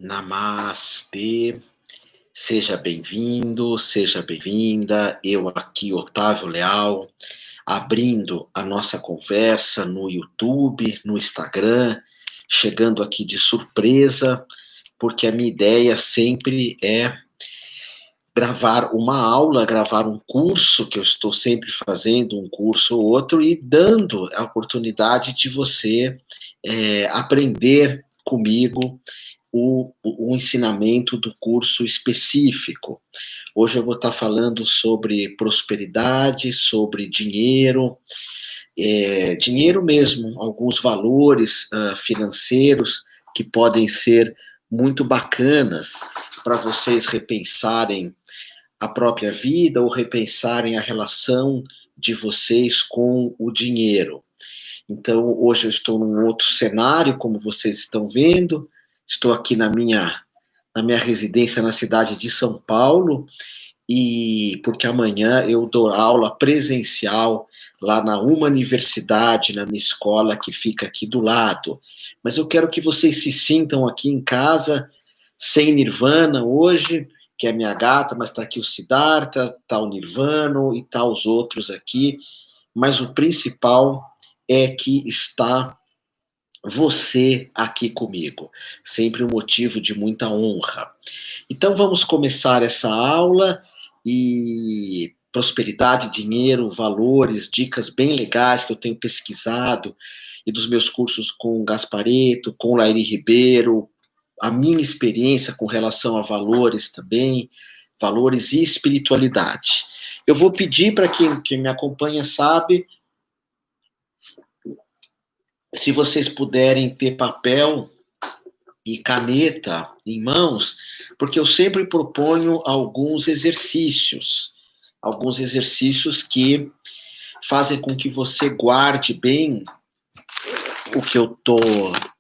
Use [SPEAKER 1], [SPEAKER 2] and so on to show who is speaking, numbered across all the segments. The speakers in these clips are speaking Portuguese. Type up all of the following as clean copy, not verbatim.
[SPEAKER 1] Namastê, seja bem-vindo, seja bem-vinda. Eu aqui, Otávio Leal, abrindo a nossa conversa no YouTube, no Instagram, chegando aqui de surpresa, porque a minha ideia sempre é gravar uma aula, gravar um curso, que eu estou sempre fazendo, um curso ou outro, e dando a oportunidade de você aprender comigo o ensinamento do curso específico. Hoje eu vou estar falando sobre prosperidade, sobre dinheiro, dinheiro mesmo, alguns valores financeiros que podem ser muito bacanas para vocês repensarem a própria vida ou repensarem a relação de vocês com o dinheiro. Então, hoje eu estou num outro cenário, como vocês estão vendo. Estou aqui na minha residência na cidade de São Paulo, e porque amanhã eu dou aula presencial lá na uma universidade, na minha escola que fica aqui do lado. Mas eu quero que vocês se sintam aqui em casa, sem Nirvana hoje, que é minha gata, mas está aqui o Siddhartha, está o Nirvana e tá os outros aqui. Mas o principal é que está você aqui comigo, sempre um motivo de muita honra. Então vamos começar essa aula, e prosperidade, dinheiro, valores, dicas bem legais que eu tenho pesquisado, e dos meus cursos com o Gasparetto, com o Lairi Ribeiro, a minha experiência com relação a valores também, valores e espiritualidade. Eu vou pedir para quem me acompanha sabe, se vocês puderem ter papel e caneta em mãos, porque eu sempre proponho alguns exercícios que fazem com que você guarde bem o que eu estou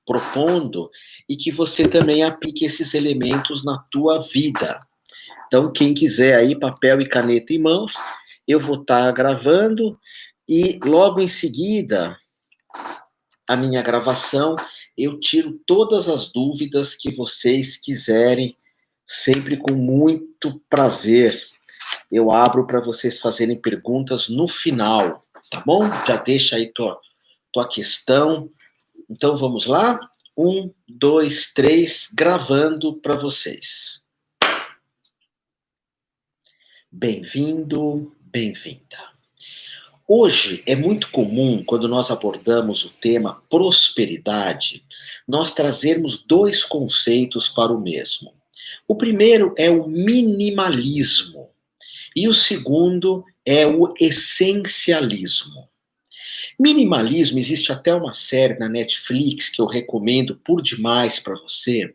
[SPEAKER 1] propondo e que você também aplique esses elementos na tua vida. Então, quem quiser aí, papel e caneta em mãos, eu vou estar gravando e logo em seguida a minha gravação, eu tiro todas as dúvidas que vocês quiserem, sempre com muito prazer. Eu abro para vocês fazerem perguntas no final, tá bom? Já deixa aí tua questão. Então vamos lá? 1, 2, 3, gravando para vocês. Bem-vindo, bem-vinda. Hoje é muito comum, quando nós abordamos o tema prosperidade, nós trazermos dois conceitos para o mesmo. O primeiro é o minimalismo e o segundo é o essencialismo. Minimalismo, existe até uma série na Netflix que eu recomendo por demais para você,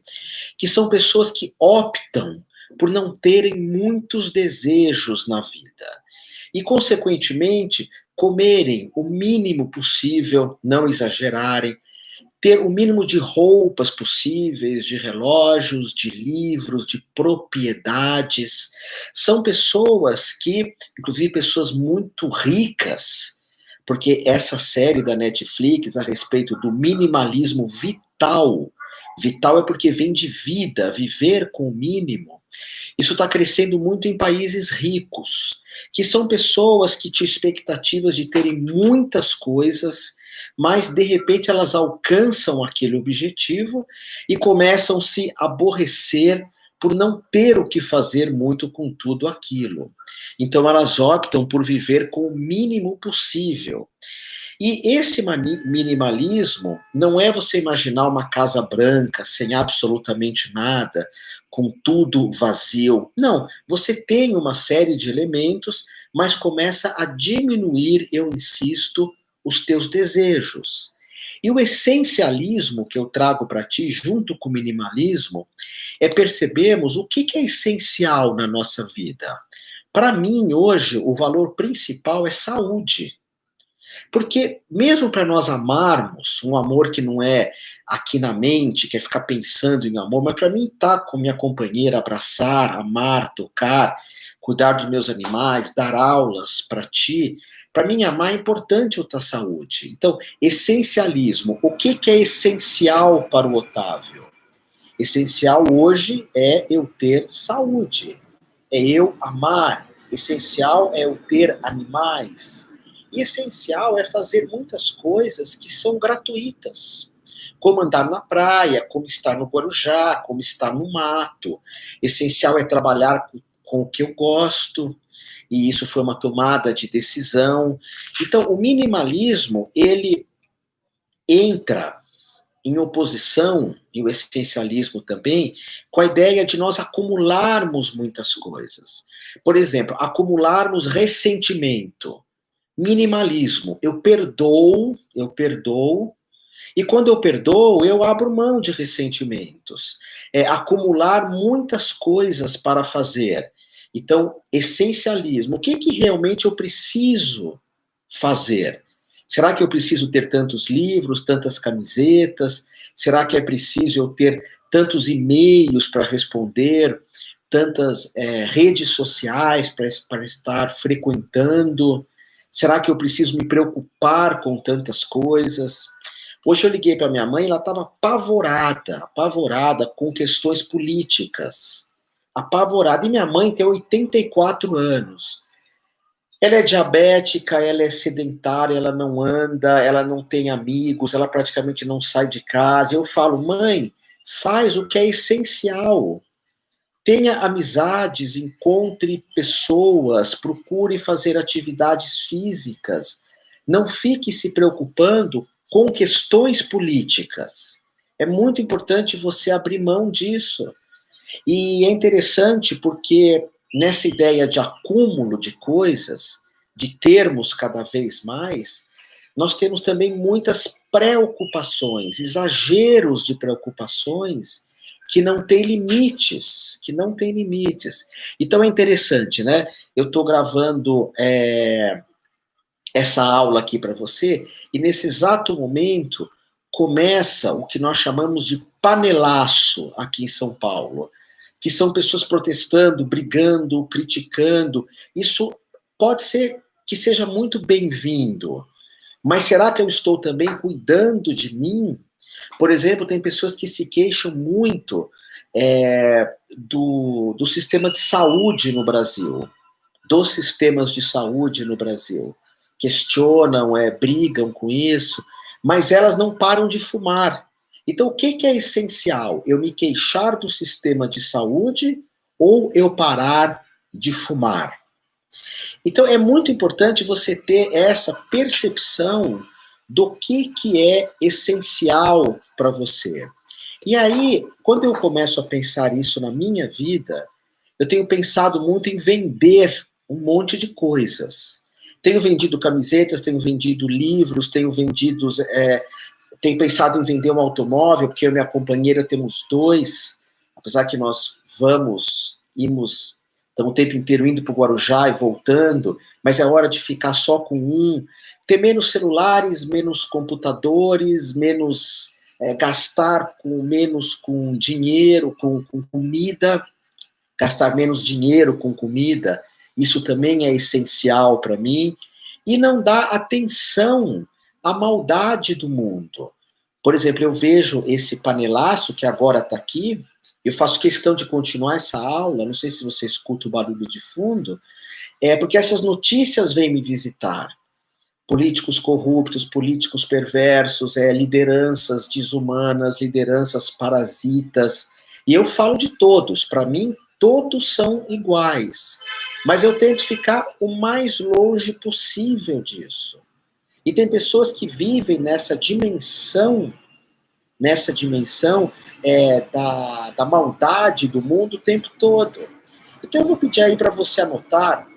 [SPEAKER 1] que são pessoas que optam por não terem muitos desejos na vida e, consequentemente, comerem o mínimo possível, não exagerarem, ter o mínimo de roupas possíveis, de relógios, de livros, de propriedades. São pessoas que, inclusive pessoas muito ricas, porque essa série da Netflix a respeito do minimalismo vital, vital é porque vem de vida, viver com o mínimo, isso está crescendo muito em países ricos, que são pessoas que tinham expectativas de terem muitas coisas, mas de repente elas alcançam aquele objetivo e começam a se aborrecer por não ter o que fazer muito com tudo aquilo. Então elas optam por viver com o mínimo possível. E esse minimalismo não é você imaginar uma casa branca, sem absolutamente nada, com tudo vazio. Não, você tem uma série de elementos, mas começa a diminuir, eu insisto, os teus desejos. E o essencialismo que eu trago para ti, junto com o minimalismo, é percebermos o que é essencial na nossa vida. Para mim, hoje, o valor principal é saúde. Porque mesmo para nós amarmos, um amor que não é aqui na mente, que é ficar pensando em amor, mas para mim estar com minha companheira, abraçar, amar, tocar, cuidar dos meus animais, dar aulas para ti, para mim amar é importante eu ter saúde. Então, essencialismo, o que é essencial para o Otávio? Essencial hoje é eu ter saúde, é eu amar. Essencial é eu ter animais. E essencial é fazer muitas coisas que são gratuitas. Como andar na praia, como estar no Guarujá, como estar no mato. Essencial é trabalhar com o que eu gosto, e isso foi uma tomada de decisão. Então, o minimalismo, ele entra em oposição, e o essencialismo também, com a ideia de nós acumularmos muitas coisas. Por exemplo, acumularmos ressentimento. Minimalismo. Eu perdoo, e quando eu perdoo, eu abro mão de ressentimentos. É acumular muitas coisas para fazer. Então, essencialismo. O que realmente eu preciso fazer? Será que eu preciso ter tantos livros, tantas camisetas? Será que é preciso eu ter tantos e-mails para responder, tantas redes sociais para estar frequentando? Será que eu preciso me preocupar com tantas coisas? Hoje eu liguei para minha mãe, ela estava apavorada com questões políticas. Apavorada. E minha mãe tem 84 anos. Ela é diabética, ela é sedentária, ela não anda, ela não tem amigos, ela praticamente não sai de casa. Eu falo, mãe, faz o que é essencial. Tenha amizades, encontre pessoas, procure fazer atividades físicas. Não fique se preocupando com questões políticas. É muito importante você abrir mão disso. E é interessante porque nessa ideia de acúmulo de coisas, de termos cada vez mais, nós temos também muitas preocupações, exageros de preocupações que não têm limites, que não têm limites. Então é interessante, né? Eu estou gravando essa aula aqui para você, e nesse exato momento começa o que nós chamamos de panelaço aqui em São Paulo, que são pessoas protestando, brigando, criticando. Isso pode ser que seja muito bem-vindo, mas será que eu estou também cuidando de mim? Por exemplo, tem pessoas que se queixam muito do sistema de saúde no Brasil, dos sistemas de saúde no Brasil. Questionam, brigam com isso, mas elas não param de fumar. Então, o que é essencial? Eu me queixar do sistema de saúde ou eu parar de fumar? Então, é muito importante você ter essa percepção do que é essencial para você. E aí, quando eu começo a pensar isso na minha vida, eu tenho pensado muito em vender um monte de coisas. Tenho vendido camisetas, tenho vendido livros, tenho pensado em vender um automóvel, porque eu e minha companheira temos dois, apesar que nós estamos o tempo inteiro indo para o Guarujá e voltando, mas é hora de ficar só com um, ter menos celulares, menos computadores, menos gastar menos com dinheiro, com comida, gastar menos dinheiro com comida, isso também é essencial para mim, e não dar atenção à maldade do mundo. Por exemplo, eu vejo esse panelaço que agora está aqui, eu faço questão de continuar essa aula, não sei se você escuta o barulho de fundo, porque essas notícias vêm me visitar. Políticos corruptos, políticos perversos, lideranças desumanas, lideranças parasitas, e eu falo de todos, para mim, todos são iguais, mas eu tento ficar o mais longe possível disso. E tem pessoas que vivem nessa dimensão da maldade do mundo o tempo todo. Então eu vou pedir aí para você anotar,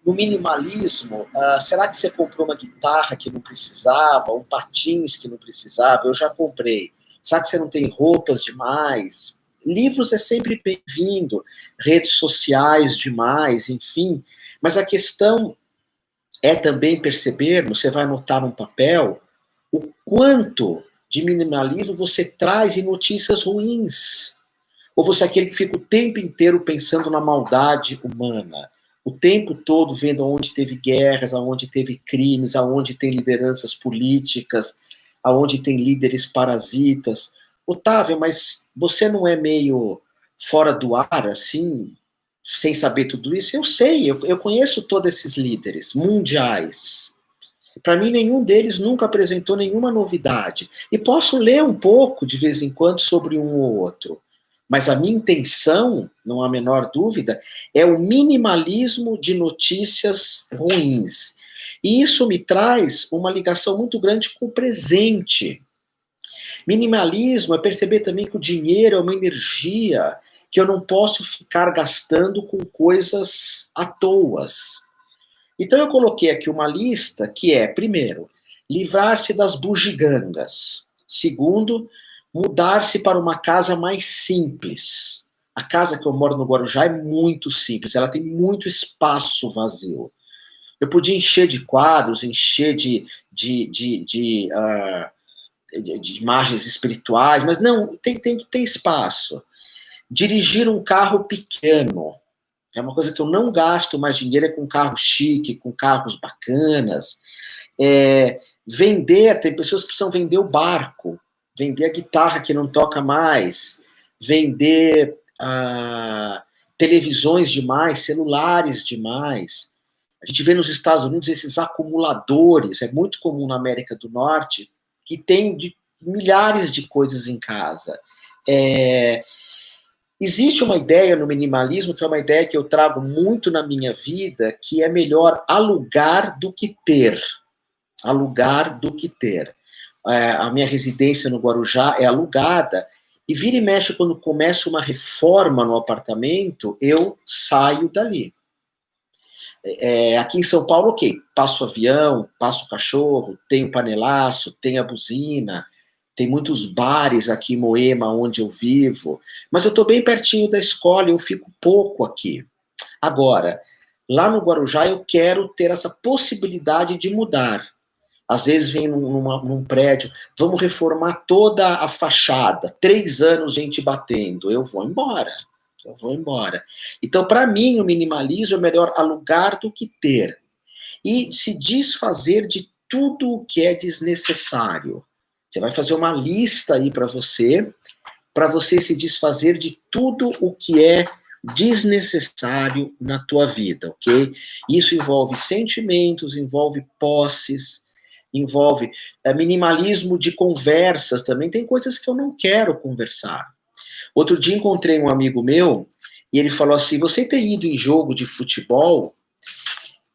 [SPEAKER 1] no minimalismo, será que você comprou uma guitarra que não precisava, um patins que não precisava? Eu já comprei. Será que você não tem roupas demais? Livros é sempre bem-vindo, redes sociais demais, enfim. Mas a questão é também perceber, você vai anotar num papel, o quanto de minimalismo você traz em notícias ruins. Ou você é aquele que fica o tempo inteiro pensando na maldade humana, o tempo todo vendo onde teve guerras, aonde teve crimes, aonde tem lideranças políticas, aonde tem líderes parasitas. Otávio, mas você não é meio fora do ar, assim, sem saber tudo isso? Eu sei, eu conheço todos esses líderes mundiais. Para mim, nenhum deles nunca apresentou nenhuma novidade. E posso ler um pouco, de vez em quando, sobre um ou outro. Mas a minha intenção, não há a menor dúvida, é o minimalismo de notícias ruins. E isso me traz uma ligação muito grande com o presente. Minimalismo é perceber também que o dinheiro é uma energia que eu não posso ficar gastando com coisas à toa. Então eu coloquei aqui uma lista que é, primeiro, livrar-se das bugigangas. Segundo, mudar-se para uma casa mais simples. A casa que eu moro no Guarujá é muito simples, ela tem muito espaço vazio. Eu podia encher de quadros, encher de imagens espirituais, mas não, tem que ter espaço. Dirigir um carro pequeno. É uma coisa que eu não gasto mais dinheiro, é com carro chique, com carros bacanas. Vender, tem pessoas que precisam vender o barco, vender a guitarra que não toca mais, vender televisões demais, celulares demais. A gente vê nos Estados Unidos esses acumuladores, é muito comum na América do Norte, que tem milhares de coisas em casa. Existe uma ideia no minimalismo, que é uma ideia que eu trago muito na minha vida, que é melhor alugar do que ter. Alugar do que ter. A minha residência no Guarujá é alugada, e vira e mexe, quando começa uma reforma no apartamento, eu saio dali. Aqui em São Paulo, ok, passo o avião, passo o cachorro, tenho panelaço, tenho a buzina, tem muitos bares aqui em Moema, onde eu vivo, mas eu estou bem pertinho da escola, eu fico pouco aqui. Agora, lá no Guarujá, eu quero ter essa possibilidade de mudar. Às vezes vem num prédio, vamos reformar toda a fachada, 3 anos gente batendo, eu vou embora. Então, para mim, o minimalismo é melhor alugar do que ter. E se desfazer de tudo o que é desnecessário. Você vai fazer uma lista aí para você se desfazer de tudo o que é desnecessário na tua vida, ok? Isso envolve sentimentos, envolve posses, envolve minimalismo de conversas também. Tem coisas que eu não quero conversar. Outro dia encontrei um amigo meu e ele falou assim: você tem ido em jogo de futebol?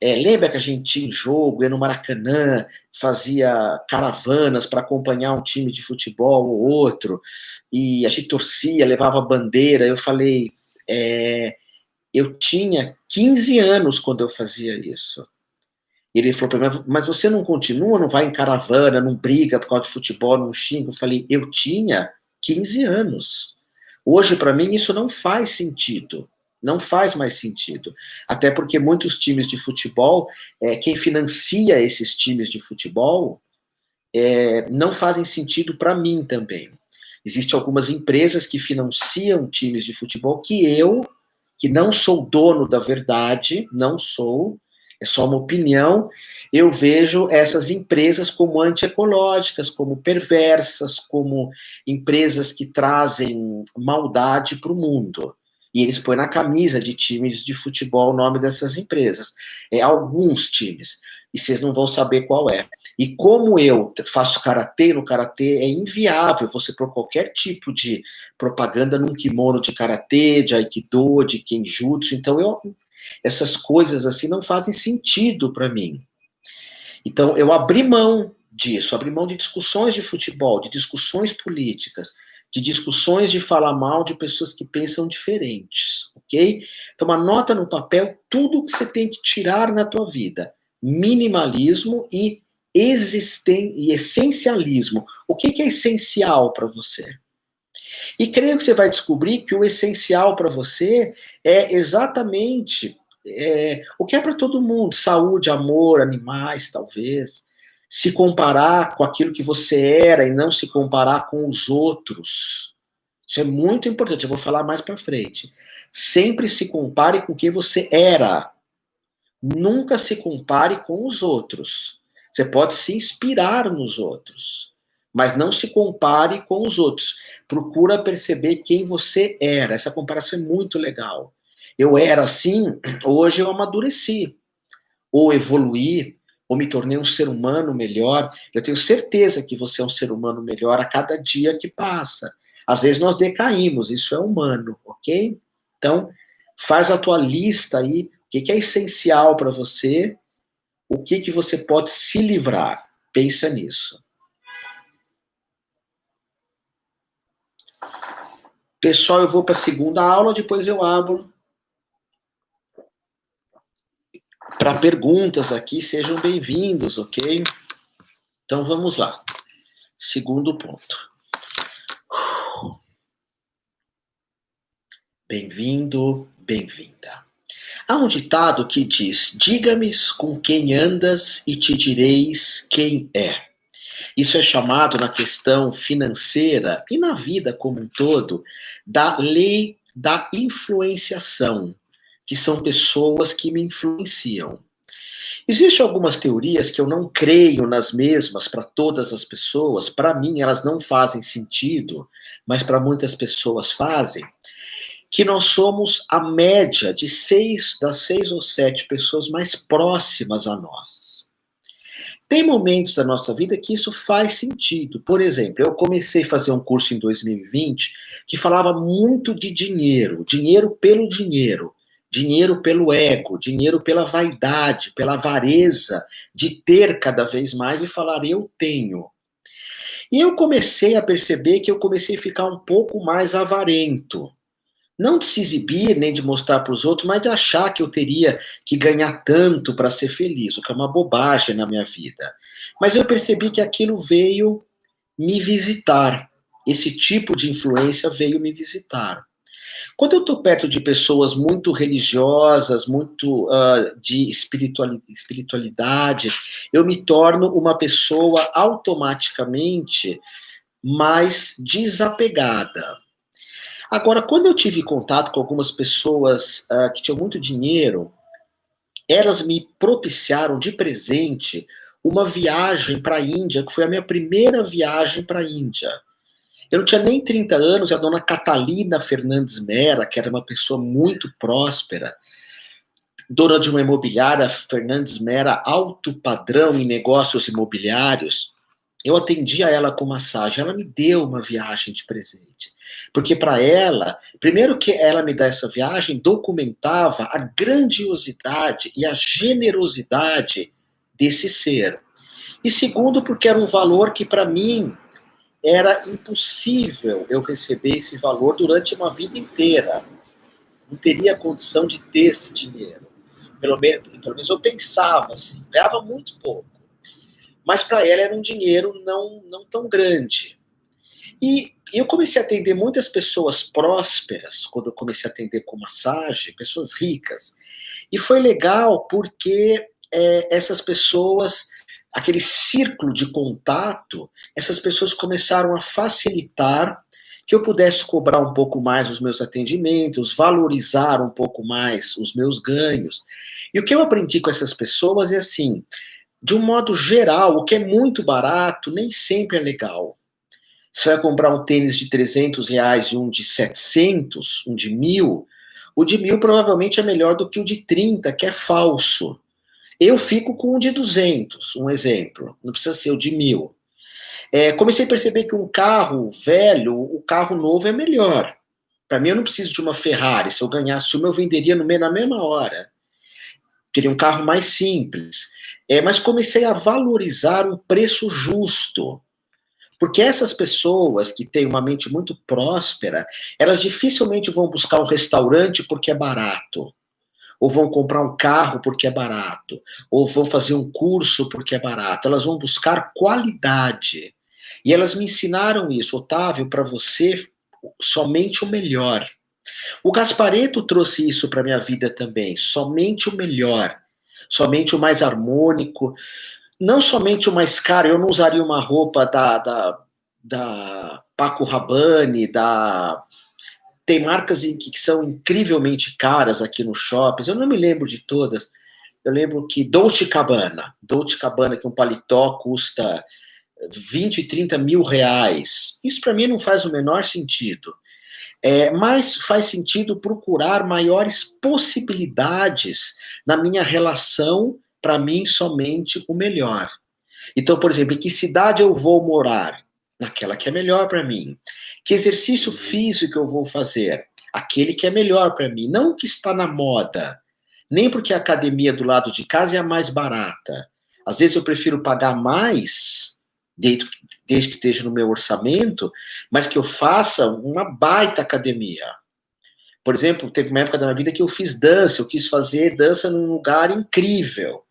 [SPEAKER 1] Lembra que a gente tinha jogo, ia no Maracanã, fazia caravanas para acompanhar um time de futebol ou outro, e a gente torcia, levava bandeira. Eu falei, eu tinha 15 anos quando eu fazia isso. Ele falou para mim, mas você não continua, não vai em caravana, não briga por causa de futebol, não xinga? Eu falei, eu tinha 15 anos. Hoje, para mim, isso não faz sentido. Não faz mais sentido. Até porque muitos times de futebol, quem financia esses times de futebol, não fazem sentido para mim também. Existem algumas empresas que financiam times de futebol que não sou dono da verdade, não sou, é só uma opinião, eu vejo essas empresas como antiecológicas, como perversas, como empresas que trazem maldade para o mundo. E eles põem na camisa de times de futebol o nome dessas empresas. Alguns times. E vocês não vão saber qual é. E como eu faço karatê, no karatê é inviável você pôr qualquer tipo de propaganda num kimono de karatê, de aikido, de kenjutsu. Então, essas coisas assim não fazem sentido para mim. Então, eu abri mão disso, abri mão de discussões de futebol, de discussões políticas, de discussões de falar mal de pessoas que pensam diferentes, ok? Então, anota no papel tudo que você tem que tirar na tua vida. Minimalismo e essencialismo. O que é essencial para você? E creio que você vai descobrir que o essencial para você é exatamente o que é para todo mundo: saúde, amor, animais, talvez. Se comparar com aquilo que você era e não se comparar com os outros. Isso é muito importante, eu vou falar mais para frente. Sempre se compare com quem você era. Nunca se compare com os outros. Você pode se inspirar nos outros, Mas não se compare com os outros. Procura perceber quem você era. Essa comparação é muito legal. Eu era assim, hoje eu amadureci, ou evoluí, ou me tornei um ser humano melhor. Eu tenho certeza que você é um ser humano melhor a cada dia que passa. Às vezes nós decaímos, isso é humano, ok? Então, faz a tua lista aí, o que é essencial para você, o que você pode se livrar. Pensa nisso. Pessoal, eu vou para a segunda aula, depois eu abro para perguntas aqui, sejam bem-vindos, ok? Então vamos lá. Segundo ponto. Bem-vindo, bem-vinda. Há um ditado que diz: diga-me com quem andas e te direis quem é. Isso é chamado na questão financeira e na vida como um todo da lei da influenciação, que são pessoas que me influenciam. Existem algumas teorias que eu não creio nas mesmas para todas as pessoas. Para mim, elas não fazem sentido, mas para muitas pessoas fazem. Que nós somos a média das 6 ou 7 pessoas mais próximas a nós. Tem momentos da nossa vida que isso faz sentido. Por exemplo, eu comecei a fazer um curso em 2020 que falava muito de dinheiro, dinheiro pelo dinheiro. Dinheiro pelo ego, dinheiro pela vaidade, pela avareza de ter cada vez mais e falar eu tenho. E eu comecei a perceber que eu comecei a ficar um pouco mais avarento. Não de se exibir, nem de mostrar para os outros, mas de achar que eu teria que ganhar tanto para ser feliz, o que é uma bobagem na minha vida. Mas eu percebi que aquilo veio me visitar. Esse tipo de influência veio me visitar. Quando eu estou perto de pessoas muito religiosas, muito de espiritualidade, eu me torno uma pessoa automaticamente mais desapegada. Agora, quando eu tive contato com algumas pessoas que tinham muito dinheiro, elas me propiciaram de presente uma viagem para a Índia, que foi a minha primeira viagem para a Índia. Eu não tinha nem 30 anos, a dona Catalina Fernandes Mera, que era uma pessoa muito próspera, dona de uma imobiliária, Fernandes Mera, alto padrão em negócios imobiliários, eu atendi a ela com massagem, ela me deu uma viagem de presente. Porque para ela, primeiro que ela me dá essa viagem, documentava a grandiosidade e a generosidade desse ser. E segundo, porque era um valor que para mim era impossível eu receber esse valor durante uma vida inteira. Não teria condição de ter esse dinheiro. Pelo menos eu pensava assim, ganhava muito pouco. Mas para ela era um dinheiro não tão grande. E eu comecei a atender muitas pessoas prósperas, quando eu comecei a atender com massagem, pessoas ricas. E foi legal porque essas pessoas, aquele círculo de contato, essas pessoas começaram a facilitar que eu pudesse cobrar um pouco mais os meus atendimentos, valorizar um pouco mais os meus ganhos. E o que eu aprendi com essas pessoas é assim, de um modo geral, o que é muito barato nem sempre é legal. Você vai comprar um tênis de R$ 300 e um de 700, um de 1.000, o de 1.000 provavelmente é melhor do que o de 30, que é falso. Eu fico com o de 200, um exemplo, não precisa ser o de 1.000. Comecei a perceber que um carro velho, o carro novo é melhor. Para mim, eu não preciso de uma Ferrari. Se eu ganhasse uma, eu venderia na mesma hora. Queria um carro mais simples. Mas comecei a valorizar um preço justo. Porque essas pessoas que têm uma mente muito próspera, elas dificilmente vão buscar um restaurante porque é barato. Ou vão comprar um carro porque é barato. Ou vão fazer um curso porque é barato. Elas vão buscar qualidade. E elas me ensinaram isso. Otávio, para você, somente o melhor. O Gasparetto trouxe isso para minha vida também. Somente o melhor. Somente o mais harmônico. Não somente o mais caro. Eu não usaria uma roupa da Paco Rabanne, tem marcas que são incrivelmente caras aqui no shopping. Eu não me lembro de todas. Eu lembro que Dolce Gabbana, que um paletó custa 20, 30 mil reais. Isso para mim não faz o menor sentido. Mas faz sentido procurar maiores possibilidades na minha relação, para mim, somente o melhor. Então, por exemplo, em que cidade eu vou morar? Naquela que é melhor para mim. Que exercício físico eu vou fazer? Aquele que é melhor para mim, não o que está na moda. Nem porque a academia do lado de casa é a mais barata. Às vezes eu prefiro pagar mais, desde que esteja no meu orçamento, mas que eu faça uma baita academia. Por exemplo, teve uma época da minha vida que eu fiz dança, eu quis fazer dança num lugar incrível.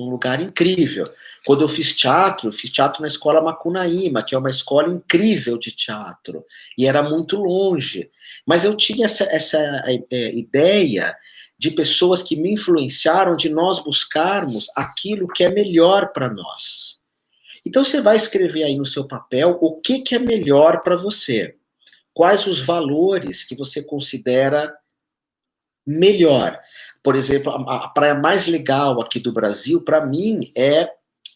[SPEAKER 1] Um lugar incrível. Quando eu fiz teatro na escola Macunaíma, que é uma escola incrível de teatro, e era muito longe. Mas eu tinha essa ideia de pessoas que me influenciaram de nós buscarmos aquilo que é melhor para nós. Então você vai escrever aí no seu papel o que é melhor para você. Quais os valores que você considera melhor. Por exemplo, a praia mais legal aqui do Brasil, para mim, é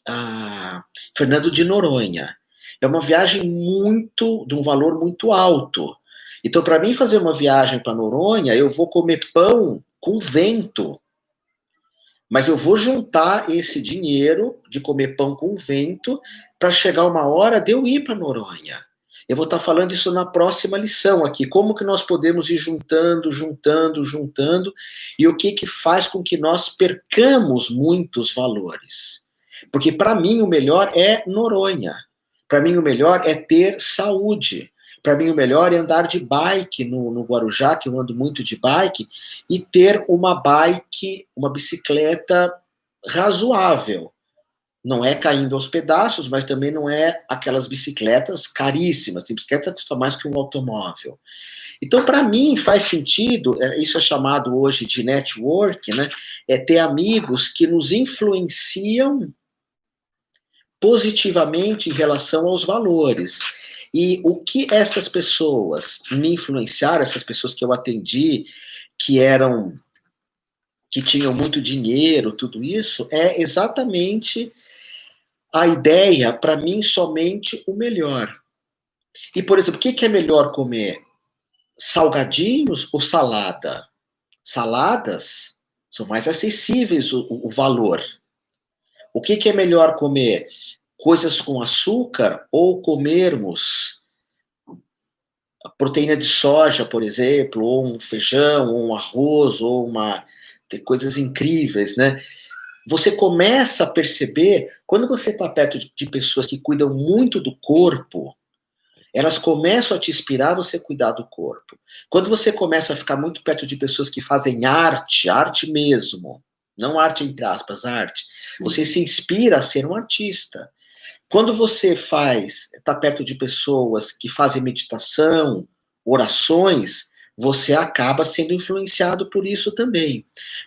[SPEAKER 1] a Fernando de Noronha. É uma viagem de um valor muito alto. Então, para mim fazer uma viagem para Noronha, eu vou comer pão com vento. Mas eu vou juntar esse dinheiro de comer pão com vento para chegar uma hora de eu ir para Noronha. Eu vou estar falando isso na próxima lição aqui. Como que nós podemos ir juntando, e o que faz com que nós percamos muitos valores. Porque para mim o melhor é Noronha. Para mim o melhor é ter saúde. Para mim o melhor é andar de bike no Guarujá, que eu ando muito de bike, e ter uma bicicleta razoável. Não é caindo aos pedaços, mas também não é aquelas bicicletas caríssimas. Tem bicicleta que custa mais que um automóvel. Então, para mim, faz sentido, isso é chamado hoje de network, né? É ter amigos que nos influenciam positivamente em relação aos valores. E o que essas pessoas me influenciaram, essas pessoas que eu atendi, que tinham muito dinheiro, tudo isso, é exatamente a ideia, para mim, somente o melhor. E, por exemplo, o que é melhor comer? Salgadinhos ou salada? Saladas são mais acessíveis o valor. O que é melhor comer? Coisas com açúcar ou comermos proteína de soja, por exemplo, ou um feijão, ou um arroz, tem coisas incríveis, né? Você começa a perceber, quando você está perto de pessoas que cuidam muito do corpo, elas começam a te inspirar a você cuidar do corpo. Quando você começa a ficar muito perto de pessoas que fazem arte mesmo, não arte entre aspas, arte, você se inspira a ser um artista. Quando você está perto de pessoas que fazem meditação, orações, você acaba sendo influenciado por isso também.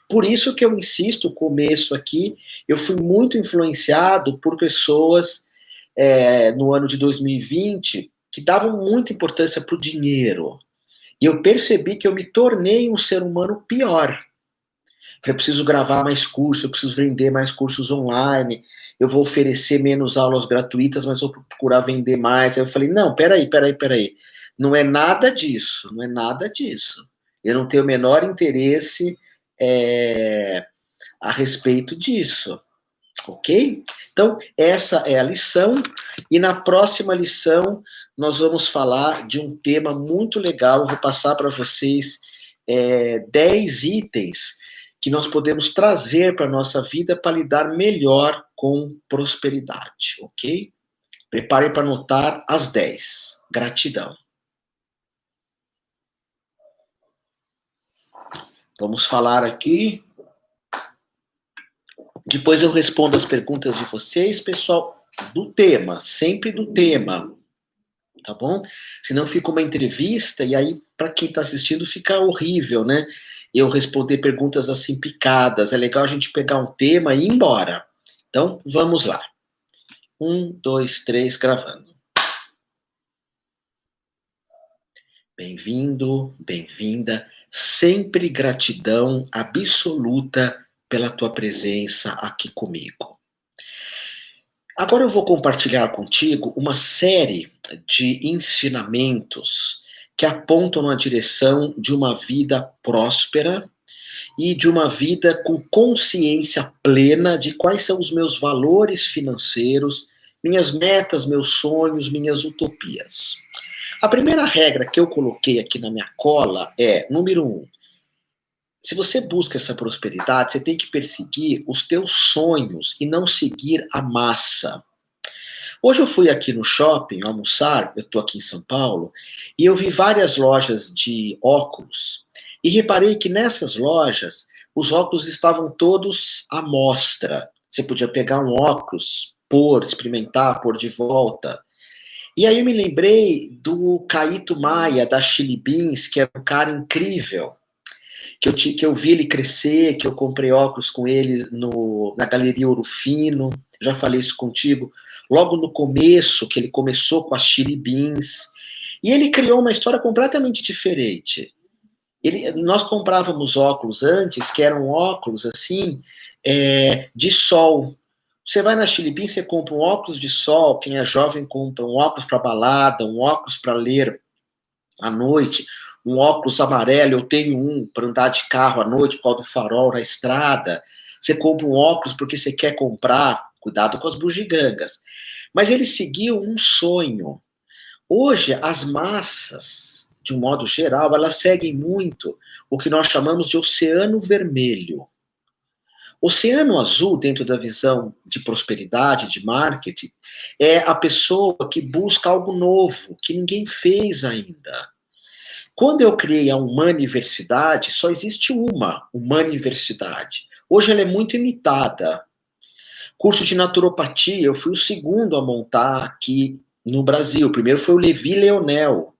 [SPEAKER 1] Por isso que eu insisto, o começo aqui, eu fui muito influenciado por pessoas no ano de 2020 que davam muita importância para o dinheiro. E eu percebi que eu me tornei um ser humano pior. Eu preciso gravar mais cursos, eu preciso vender mais cursos online, eu vou oferecer menos aulas gratuitas, mas vou procurar vender mais. Aí eu falei, não, peraí. Não é nada disso, não é nada disso. Eu não tenho o menor interesse a respeito disso, ok? Então, essa é a lição, e na próxima lição nós vamos falar de um tema muito legal. Eu vou passar para vocês 10 itens que nós podemos trazer para a nossa vida para lidar melhor com prosperidade, ok? Preparem para anotar as 10. Gratidão. Vamos falar aqui. Depois eu respondo as perguntas de vocês, pessoal, do tema, sempre do tema, tá bom? Senão fica uma entrevista e aí, para quem está assistindo, fica horrível, né? Eu responder perguntas assim picadas. É legal a gente pegar um tema e ir embora. Então, vamos lá. 1, 2, 3, gravando. Bem-vindo, bem-vinda. Sempre gratidão absoluta pela tua presença aqui comigo. Agora eu vou compartilhar contigo uma série de ensinamentos que apontam na direção de uma vida próspera e de uma vida com consciência plena de quais são os meus valores financeiros, minhas metas, meus sonhos, minhas utopias. A primeira regra que eu coloquei aqui na minha cola é, número um, se você busca essa prosperidade, você tem que perseguir os teus sonhos e não seguir a massa. Hoje eu fui aqui no shopping almoçar, eu estou aqui em São Paulo, e eu vi várias lojas de óculos. E reparei que nessas lojas, os óculos estavam todos à mostra. Você podia pegar um óculos, pôr, experimentar, pôr de volta. E aí eu me lembrei do Caíto Maia, da Chili Beans, que era um cara incrível, que eu vi ele crescer, que eu comprei óculos com ele na Galeria Ouro Fino, já falei isso contigo, logo no começo, que ele começou com a Chili Beans, e ele criou uma história completamente diferente. Nós comprávamos óculos antes, que eram óculos, assim, de sol. Você vai na Chili Beans, você compra um óculos de sol, quem é jovem compra um óculos para balada, um óculos para ler à noite, um óculos amarelo, eu tenho um para andar de carro à noite por causa do farol na estrada. Você compra um óculos porque você quer comprar, cuidado com as bugigangas. Mas ele seguiu um sonho. Hoje, as massas, de um modo geral, elas seguem muito o que nós chamamos de oceano vermelho. Oceano azul, dentro da visão de prosperidade, de marketing, é a pessoa que busca algo novo, que ninguém fez ainda. Quando eu criei a Humaniversidade, só existe uma Humaniversidade. Hoje ela é muito imitada. Curso de naturopatia, eu fui o segundo a montar aqui no Brasil. O primeiro foi o Levi Leonel.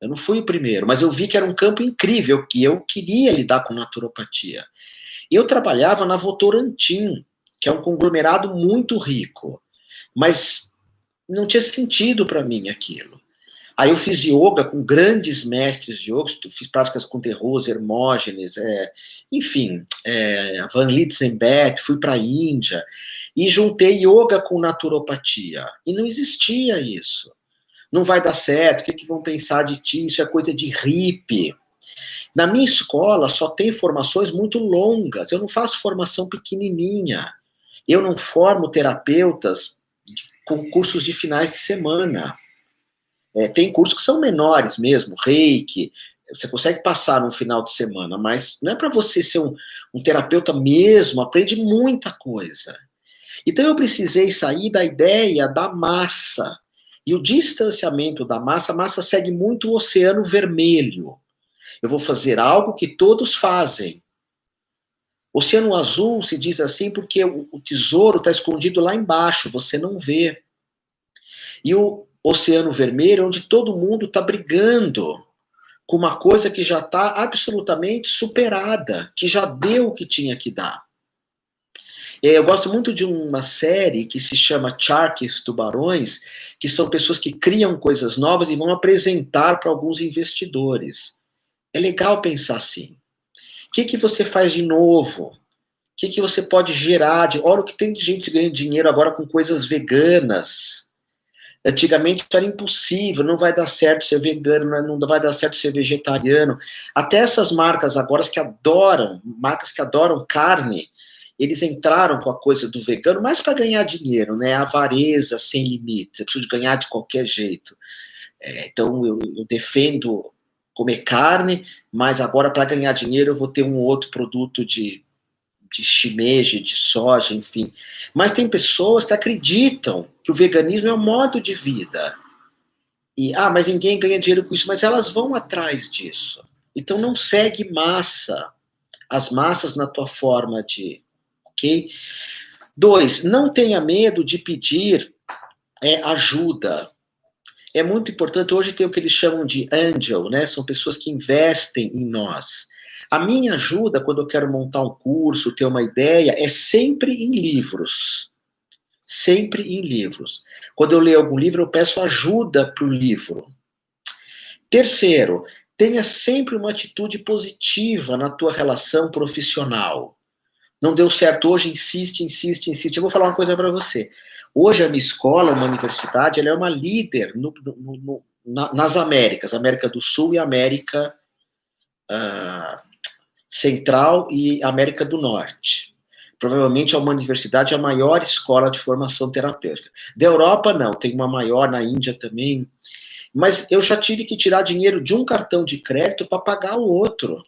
[SPEAKER 1] Eu não fui o primeiro, mas eu vi que era um campo incrível, que eu queria lidar com naturopatia. Eu trabalhava na Votorantim, que é um conglomerado muito rico, mas não tinha sentido para mim aquilo. Aí eu fiz yoga com grandes mestres de yoga, fiz práticas com Terroso, Hermógenes, enfim, Van Litzenbett, fui para a Índia, e juntei yoga com naturopatia. E não existia isso. Não vai dar certo, o que vão pensar de ti? Isso é coisa de hippie. Na minha escola só tem formações muito longas, eu não faço formação pequenininha. Eu não formo terapeutas com cursos de finais de semana. Tem cursos que são menores mesmo, reiki, você consegue passar no final de semana, mas não é para você ser um terapeuta mesmo, aprende muita coisa. Então eu precisei sair da ideia da massa, e o distanciamento da massa, a massa segue muito o oceano vermelho. Eu vou fazer algo que todos fazem. Oceano azul se diz assim porque o tesouro está escondido lá embaixo, você não vê. E o oceano vermelho, onde todo mundo está brigando com uma coisa que já está absolutamente superada, que já deu o que tinha que dar. Eu gosto muito de uma série que se chama Sharks, Tubarões, que são pessoas que criam coisas novas e vão apresentar para alguns investidores. É legal pensar assim. O que você faz de novo? O que você pode gerar? Olha o que tem de gente ganhando dinheiro agora com coisas veganas. Antigamente era impossível, não vai dar certo ser vegano, não vai dar certo ser vegetariano. Até essas marcas agora marcas que adoram carne, eles entraram com a coisa do vegano, mais para ganhar dinheiro, né? Avareza sem limite, eu preciso ganhar de qualquer jeito. Então eu defendo comer carne, mas agora para ganhar dinheiro eu vou ter um outro produto de shimeji, de soja, enfim. Mas tem pessoas que acreditam que o veganismo é um modo de vida. Mas ninguém ganha dinheiro com isso, mas elas vão atrás disso. Então não segue as massas na tua forma de, ok? 2, não tenha medo de pedir ajuda. É muito importante, hoje tem o que eles chamam de angel, né? São pessoas que investem em nós. A minha ajuda, quando eu quero montar um curso, ter uma ideia, é sempre em livros. Sempre em livros. Quando eu leio algum livro, eu peço ajuda para o livro. Terceiro, tenha sempre uma atitude positiva na tua relação profissional. Não deu certo hoje, insiste, insiste, insiste. Eu vou falar uma coisa para você. Hoje a minha escola, uma universidade, ela é uma líder nas Américas, América do Sul e América Central e América do Norte. Provavelmente é uma universidade a maior escola de formação terapêutica. Da Europa, não, tem uma maior na Índia também. Mas eu já tive que tirar dinheiro de um cartão de crédito para pagar o outro.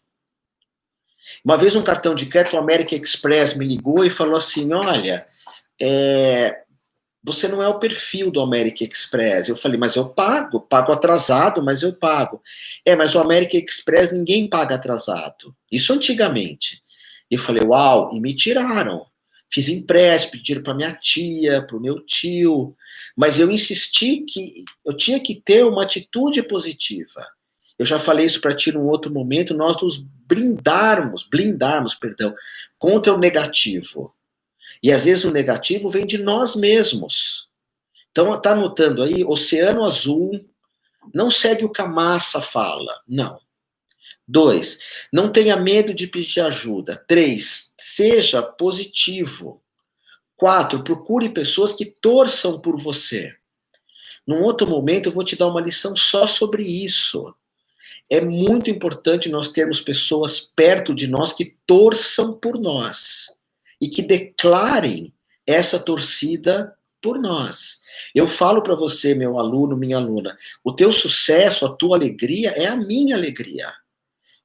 [SPEAKER 1] Uma vez um cartão de crédito, o American Express me ligou e falou assim, olha, você não é o perfil do American Express. Eu falei, mas eu pago atrasado, mas eu pago. Mas o American Express ninguém paga atrasado. Isso antigamente. Eu falei, uau, e me tiraram. Fiz empréstimo, pediram para minha tia, para o meu tio, mas eu insisti que eu tinha que ter uma atitude positiva. Eu já falei isso para ti num outro momento, nós nos blindarmos, contra o negativo. E às vezes o negativo vem de nós mesmos. Então, tá anotando aí, Oceano Azul, não segue o que a massa fala, não. 2, não tenha medo de pedir ajuda. 3, seja positivo. 4, procure pessoas que torçam por você. Num outro momento eu vou te dar uma lição só sobre isso. É muito importante nós termos pessoas perto de nós que torçam por nós e que declarem essa torcida por nós. Eu falo para você, meu aluno, minha aluna, o teu sucesso, a tua alegria é a minha alegria.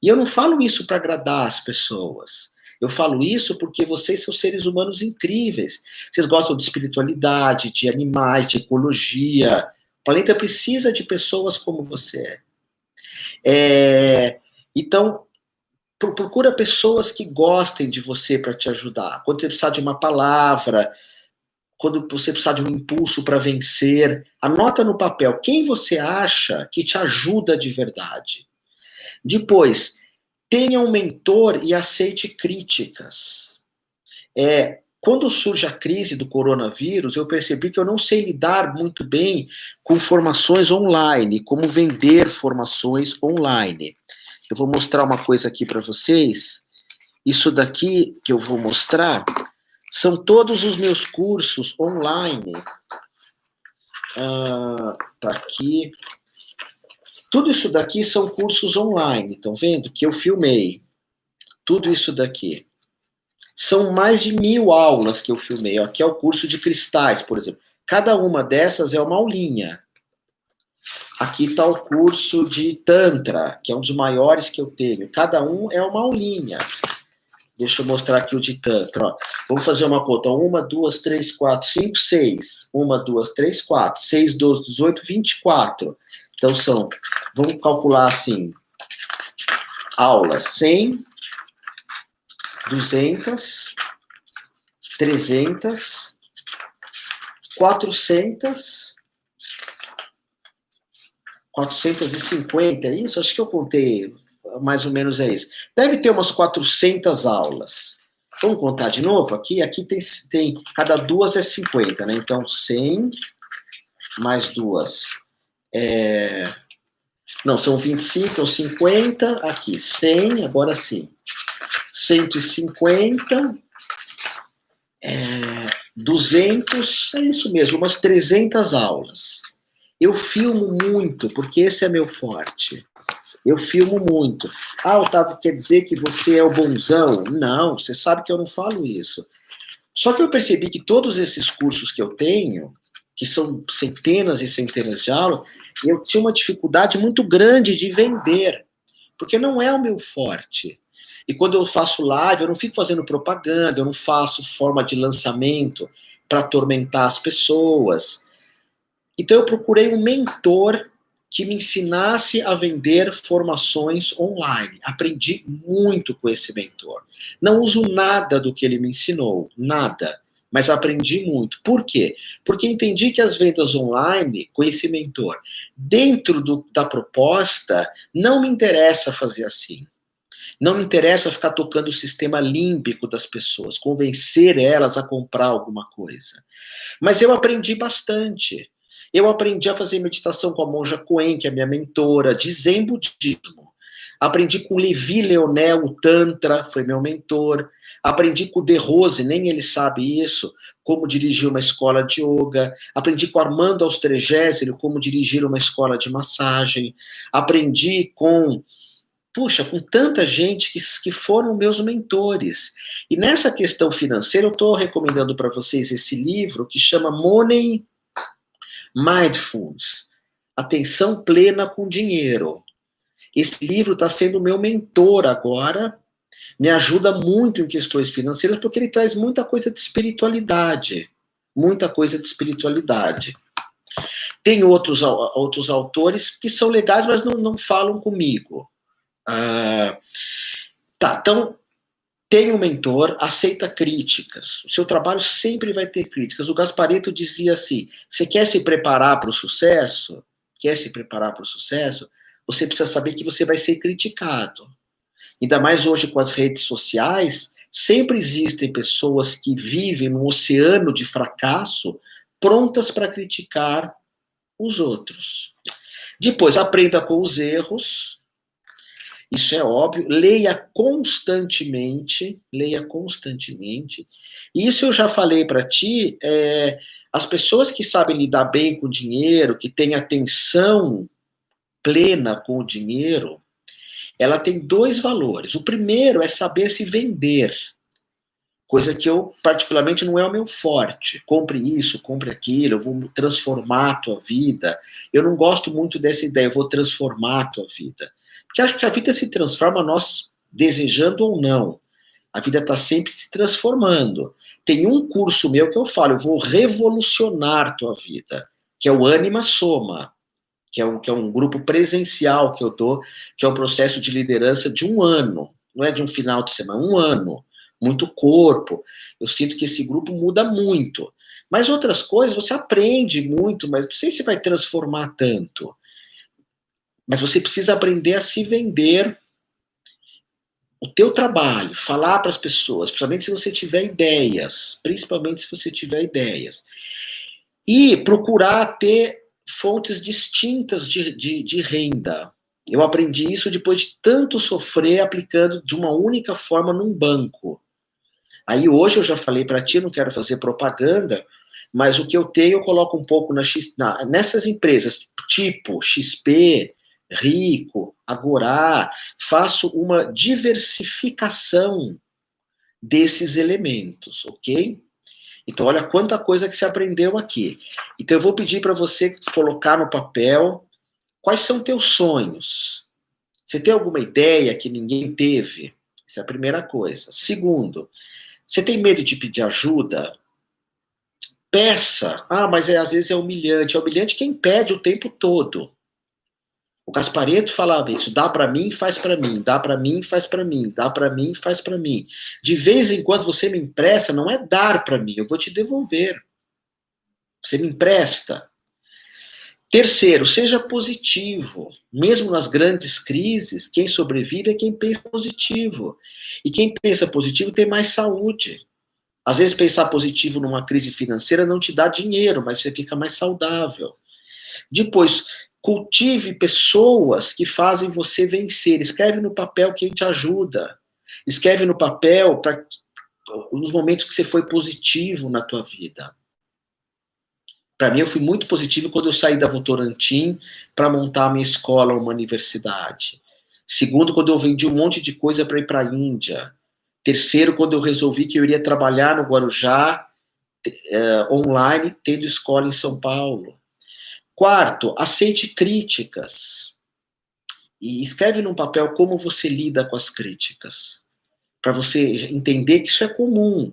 [SPEAKER 1] E eu não falo isso para agradar as pessoas. Eu falo isso porque vocês são seres humanos incríveis. Vocês gostam de espiritualidade, de animais, de ecologia. O planeta precisa de pessoas como você. Então, procura pessoas que gostem de você para te ajudar. Quando você precisar de uma palavra, quando você precisar de um impulso para vencer, anota no papel quem você acha que te ajuda de verdade. Depois, tenha um mentor e aceite críticas. Quando surge a crise do coronavírus, eu percebi que eu não sei lidar muito bem com formações online, como vender formações online. Eu vou mostrar uma coisa aqui para vocês. Isso daqui que eu vou mostrar são todos os meus cursos online. Tá aqui. Tudo isso daqui são cursos online, estão vendo? Que eu filmei. Tudo isso daqui. São mais de 1000 aulas que eu filmei. Aqui é o curso de cristais, por exemplo. Cada uma dessas é uma aulinha. Aqui está o curso de Tantra, que é um dos maiores que eu tenho. Cada um é uma aulinha. Deixa eu mostrar aqui o de Tantra. Ó. Vamos fazer uma conta. 1, 2, 3, 4, 5, 6. 1, 2, 3, 4. 6, 12, 18, 24. Então são, vamos calcular assim, aulas 100, 200, 300, 400, 450, é isso? Acho que eu contei, mais ou menos é isso. Deve ter umas 400 aulas. Vamos contar de novo? Aqui tem cada duas é 50, né? Então, 100 mais duas. Não, são 25, ou 50, aqui, 100, agora sim. 150, 200, é isso mesmo, umas 300 aulas. Eu filmo muito, porque esse é meu forte. Eu filmo muito. Otávio, quer dizer que você é o bonzão? Não, você sabe que eu não falo isso. Só que eu percebi que todos esses cursos que eu tenho, que são centenas e centenas de aulas, eu tinha uma dificuldade muito grande de vender, porque não é o meu forte. E quando eu faço live, eu não fico fazendo propaganda, eu não faço forma de lançamento para atormentar as pessoas. Então eu procurei um mentor que me ensinasse a vender formações online. Aprendi muito com esse mentor. Não uso nada do que ele me ensinou, nada. Mas aprendi muito. Por quê? Porque entendi que as vendas online, com esse mentor, dentro da proposta, não me interessa fazer assim. Não me interessa ficar tocando o sistema límbico das pessoas, convencer elas a comprar alguma coisa. Mas eu aprendi bastante. Eu aprendi a fazer meditação com a monja Coen, que é minha mentora, de Zen Budismo. Aprendi com Levi Leonel, o Tantra, foi meu mentor. Aprendi com o De Rose, nem ele sabe isso, como dirigir uma escola de yoga. Aprendi com Armando Austrégésilo, como dirigir uma escola de massagem. Aprendi com tanta gente que foram meus mentores. E nessa questão financeira, eu estou recomendando para vocês esse livro que chama Money Mindfulness, Atenção Plena com Dinheiro. Esse livro está sendo meu mentor agora, me ajuda muito em questões financeiras, porque ele traz muita coisa de espiritualidade. Muita coisa de espiritualidade. Tem outros autores que são legais, mas não falam comigo. Então, tem um mentor, aceita críticas. O seu trabalho sempre vai ter críticas. O Gasparetto dizia assim, você quer se preparar para o sucesso? Quer se preparar para o sucesso? Você precisa saber que você vai ser criticado. Ainda mais hoje com as redes sociais, sempre existem pessoas que vivem num oceano de fracasso, prontas para criticar os outros. Depois, aprenda com os erros. Isso é óbvio. Leia constantemente. E isso eu já falei para ti. As pessoas que sabem lidar bem com o dinheiro, que têm atenção plena com o dinheiro, ela tem 2 valores. O primeiro é saber se vender, coisa que eu, particularmente, não é o meu forte. Compre isso, compre aquilo, eu vou transformar a tua vida. Eu não gosto muito dessa ideia, eu vou transformar a tua vida. Porque acho que a vida se transforma, nós desejando ou não. A vida está sempre se transformando. Tem um curso meu que eu falo, eu vou revolucionar a tua vida, que é o Anima Soma, que é um grupo presencial que eu dou, que é um processo de liderança de 1 ano, não é de um final de semana, 1 ano, muito corpo. Eu sinto que esse grupo muda muito. Mas outras coisas você aprende muito, mas não sei se vai transformar tanto. Mas você precisa aprender a se vender o teu trabalho, falar para as pessoas, principalmente se você tiver ideias, e procurar ter fontes distintas de renda. Eu aprendi isso depois de tanto sofrer aplicando de uma única forma num banco. Aí hoje eu já falei para ti, não quero fazer propaganda, mas o que eu tenho eu coloco um pouco nessas empresas, tipo XP, Rico, Agorá, faço uma diversificação desses elementos, ok? Então, olha quanta coisa que você aprendeu aqui. Então, eu vou pedir para você colocar no papel quais são teus sonhos. Você tem alguma ideia que ninguém teve? Essa é a primeira coisa. Segundo, você tem medo de pedir ajuda? Peça. Mas às vezes é humilhante. É humilhante quem pede o tempo todo. O Gasparetto falava isso, dá para mim, faz para mim, dá para mim, faz para mim, dá para mim, faz para mim. De vez em quando você me empresta, não é dar para mim, eu vou te devolver. Você me empresta. Terceiro, seja positivo. Mesmo nas grandes crises, quem sobrevive é quem pensa positivo. E quem pensa positivo tem mais saúde. Às vezes pensar positivo numa crise financeira não te dá dinheiro, mas você fica mais saudável. Depois, cultive pessoas que fazem você vencer. Escreve no papel quem te ajuda. Escreve no papel nos momentos que você foi positivo na tua vida. Para mim, eu fui muito positivo quando eu saí da Votorantim para montar a minha escola, uma universidade. Segundo, quando eu vendi um monte de coisa para ir para a Índia. Terceiro, quando eu resolvi que eu iria trabalhar no Guarujá, online, tendo escola em São Paulo. Quarto, aceite críticas. E escreve num papel como você lida com as críticas. Para você entender que isso é comum.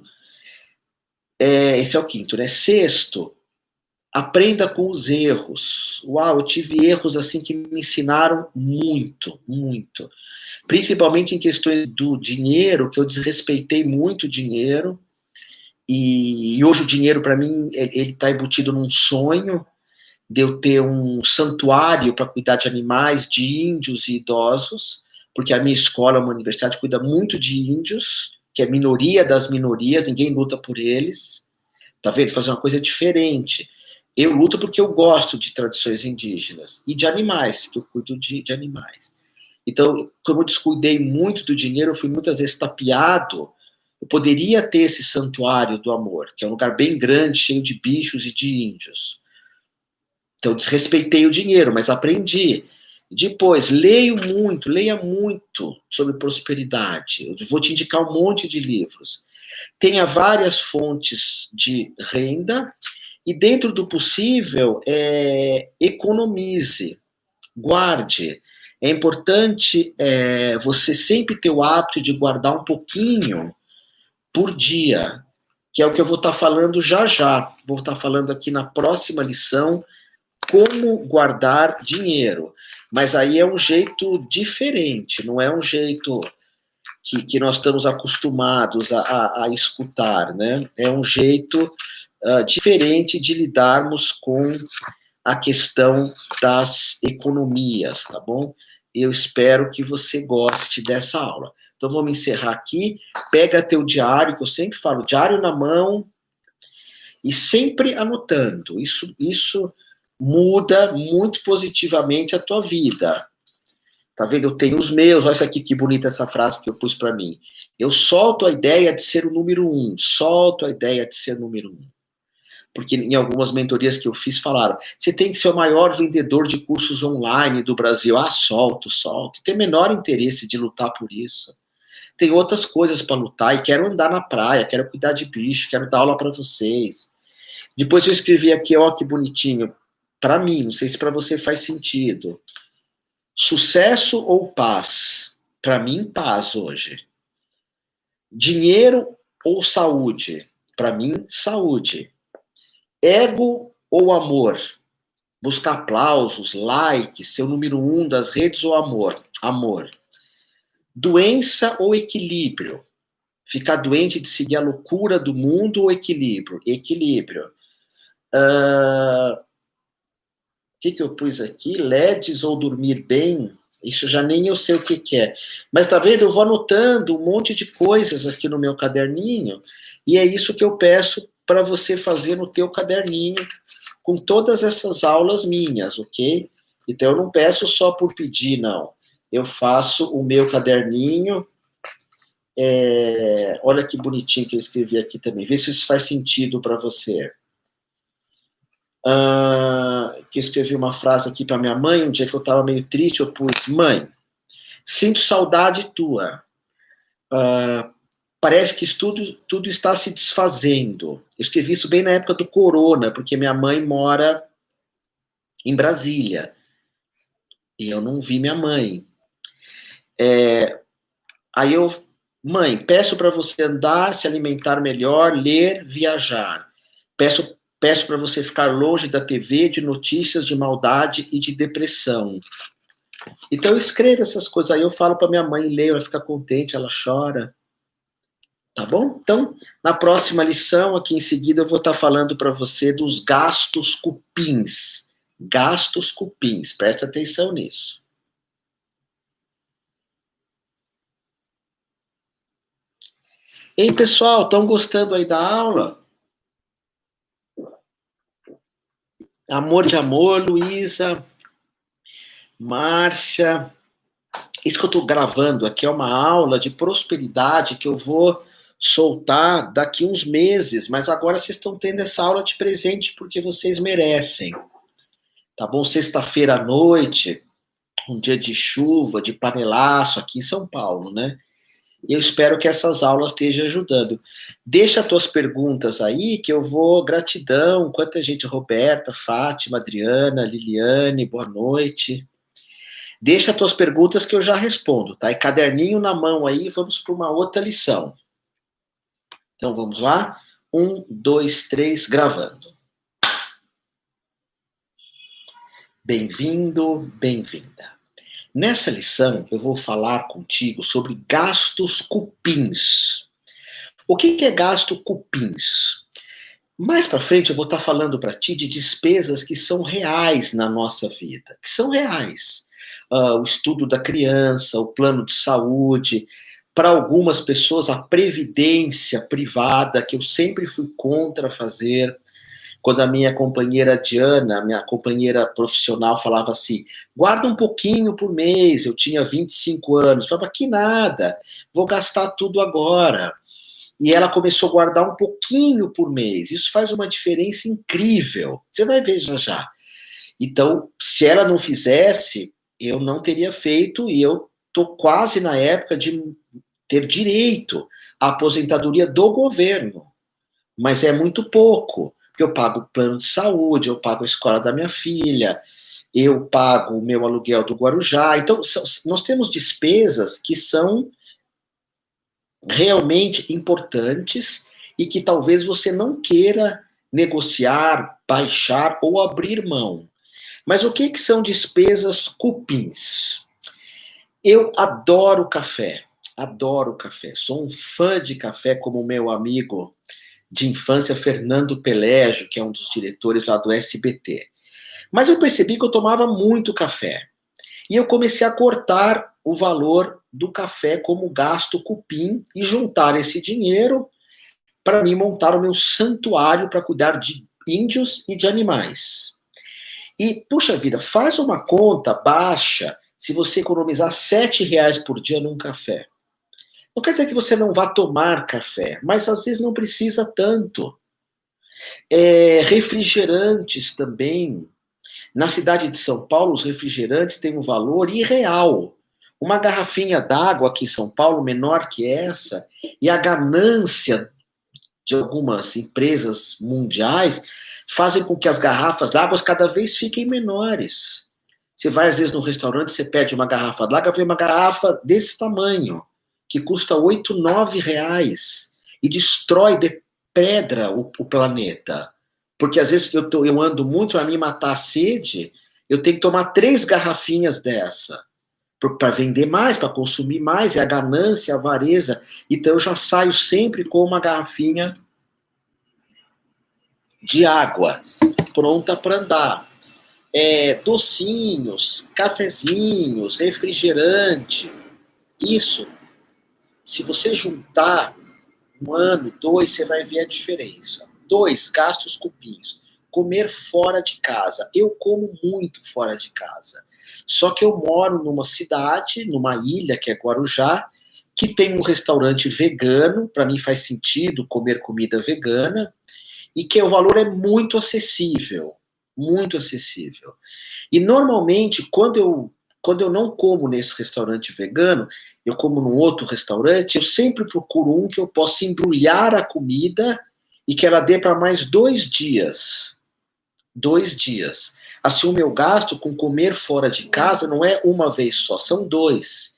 [SPEAKER 1] Esse é o quinto, né? Sexto, aprenda com os erros. Eu tive erros assim que me ensinaram muito, muito. Principalmente em questões do dinheiro, que eu desrespeitei muito o dinheiro. E hoje o dinheiro, para mim, ele está embutido num sonho de eu ter um santuário para cuidar de animais, de índios e idosos, porque a minha escola, uma universidade, cuida muito de índios, que é minoria das minorias, ninguém luta por eles. Tá vendo? Fazer uma coisa diferente. Eu luto porque eu gosto de tradições indígenas e de animais, que eu cuido de animais. Então, como eu descuidei muito do dinheiro, eu fui muitas vezes tapeado Eu poderia ter esse santuário do amor, que é um lugar bem grande, cheio de bichos e de índios. Então, desrespeitei o dinheiro, mas aprendi. Depois, leia muito sobre prosperidade. Eu vou te indicar um monte de livros. Tenha várias fontes de renda e, dentro do possível, economize, guarde. É importante você sempre ter o hábito de guardar um pouquinho por dia, que é o que eu vou estar falando já já. Vou estar falando aqui na próxima lição como guardar dinheiro. Mas aí é um jeito diferente, não é um jeito que nós estamos acostumados a escutar, né? É um jeito diferente de lidarmos com a questão das economias, tá bom? Eu espero que você goste dessa aula. Então, vamos encerrar aqui. Pega teu diário, que eu sempre falo, diário na mão, e sempre anotando. Isso muda muito positivamente a tua vida. Tá vendo? Eu tenho os meus, olha isso aqui, que bonita essa frase que eu pus para mim. Eu solto a ideia de ser o número 1, solto a ideia de ser o número 1. Porque em algumas mentorias que eu fiz falaram, você tem que ser o maior vendedor de cursos online do Brasil. Ah, solto. Tenho o menor interesse de lutar por isso. Tem outras coisas para lutar e quero andar na praia, quero cuidar de bicho, quero dar aula para vocês. Depois eu escrevi aqui, ó, que bonitinho, para mim, não sei se para você faz sentido. Sucesso ou paz? Para mim, paz hoje. Dinheiro ou saúde? Para mim, saúde. Ego ou amor? Buscar aplausos, likes, ser o número 1 das redes ou amor? Amor. Doença ou equilíbrio? Ficar doente de seguir a loucura do mundo ou equilíbrio? Equilíbrio. O que eu pus aqui? LEDs ou dormir bem? Isso já nem eu sei o que é. Mas tá vendo? Eu vou anotando um monte de coisas aqui no meu caderninho e é isso que eu peço para você fazer no teu caderninho com todas essas aulas minhas, ok? Então eu não peço só por pedir, não. Eu faço o meu caderninho. Olha que bonitinho que eu escrevi aqui também. Vê se isso faz sentido para você. Que eu escrevi uma frase aqui para minha mãe, um dia que eu estava meio triste, eu pus, mãe, sinto saudade tua. Parece que tudo está se desfazendo. Eu escrevi isso bem na época do corona, porque minha mãe mora em Brasília. E eu não vi minha mãe. Aí mãe, peço para você andar, se alimentar melhor, ler, viajar. Peço para você ficar longe da TV, de notícias de maldade e de depressão. Então eu escrevo essas coisas aí, eu falo para minha mãe ler, ela fica contente, ela chora. Tá bom? Então, na próxima lição, aqui em seguida, eu vou estar falando para você dos gastos cupins. Gastos cupins, presta atenção nisso. Ei, pessoal, estão gostando aí da aula? Amor de amor, Luísa, Márcia. Isso que eu estou gravando aqui é uma aula de prosperidade que eu vou soltar daqui uns meses, mas agora vocês estão tendo essa aula de presente porque vocês merecem. Tá bom? Sexta-feira à noite, um dia de chuva, de panelaço aqui em São Paulo, né? E eu espero que essas aulas estejam ajudando. Deixa as tuas perguntas aí, que eu vou, gratidão, quanta gente, Roberta, Fátima, Adriana, Liliane, boa noite. Deixa as tuas perguntas que eu já respondo, tá? E caderninho na mão aí, vamos para uma outra lição. Então, vamos lá? 1, 2, 3, gravando. Bem-vindo, bem-vinda. Nessa lição, eu vou falar contigo sobre gastos cupins. O que é gasto cupins? Mais para frente, eu vou estar falando para ti de despesas que são reais na nossa vida, que são reais. O estudo da criança, o plano de saúde, para algumas pessoas, a previdência privada, que eu sempre fui contra fazer. Quando a minha companheira Diana, minha companheira profissional, falava assim, guarda um pouquinho por mês, eu tinha 25 anos, eu falava, que nada, vou gastar tudo agora. e ela começou a guardar um pouquinho por mês. Isso faz uma diferença incrível. Você vai ver já já. Então, se ela não fizesse, eu não teria feito, e eu estou quase na época de ter direito à aposentadoria do governo. Mas é muito pouco, porque eu pago o plano de saúde, eu pago a escola da minha filha, eu pago o meu aluguel do Guarujá. Então, nós temos despesas que são realmente importantes e que talvez você não queira negociar, baixar ou abrir mão. Mas o que são despesas cupins? Eu adoro café, adoro café. Sou um fã de café, como o meu amigo de infância, Fernando Pelégio, que é um dos diretores lá do SBT. Mas eu percebi que eu tomava muito café. E eu comecei a cortar o valor do café como gasto cupim e juntar esse dinheiro para mim montar o meu santuário para cuidar de índios e de animais. E, puxa vida, faz uma conta baixa se você economizar R$ 7 por dia num café. Não quer dizer que você não vá tomar café, mas às vezes não precisa tanto. Refrigerantes também. Na cidade de São Paulo, os refrigerantes têm um valor irreal. Uma garrafinha d'água aqui em São Paulo, menor que essa, e a ganância de algumas empresas mundiais fazem com que as garrafas d'água cada vez fiquem menores. Você vai, às vezes, no restaurante, você pede uma garrafa d'água, vem uma garrafa desse tamanho, que custa R$ 8, R$ 9, e destrói, depredra o planeta. Porque, às vezes, eu ando muito para me matar a sede, eu tenho que tomar 3 garrafinhas dessa, para vender mais, para consumir mais, é a ganância, a avareza. Então, eu já saio sempre com uma garrafinha de água, pronta para andar. Docinhos, cafezinhos, refrigerante. Isso, se você juntar 1 ano, 2, você vai ver a diferença. 2, gastos cupins. Comer fora de casa. Eu como muito fora de casa. Só que eu moro numa cidade, numa ilha, que é Guarujá, que tem um restaurante vegano. Para mim faz sentido comer comida vegana. E que o valor é muito acessível. Muito acessível. E normalmente, quando eu não como nesse restaurante vegano, eu como num outro restaurante, eu sempre procuro um que eu possa embrulhar a comida e que ela dê para mais 2 dias. 2 dias. Assim, o meu gasto com comer fora de casa não é uma vez só, são 2.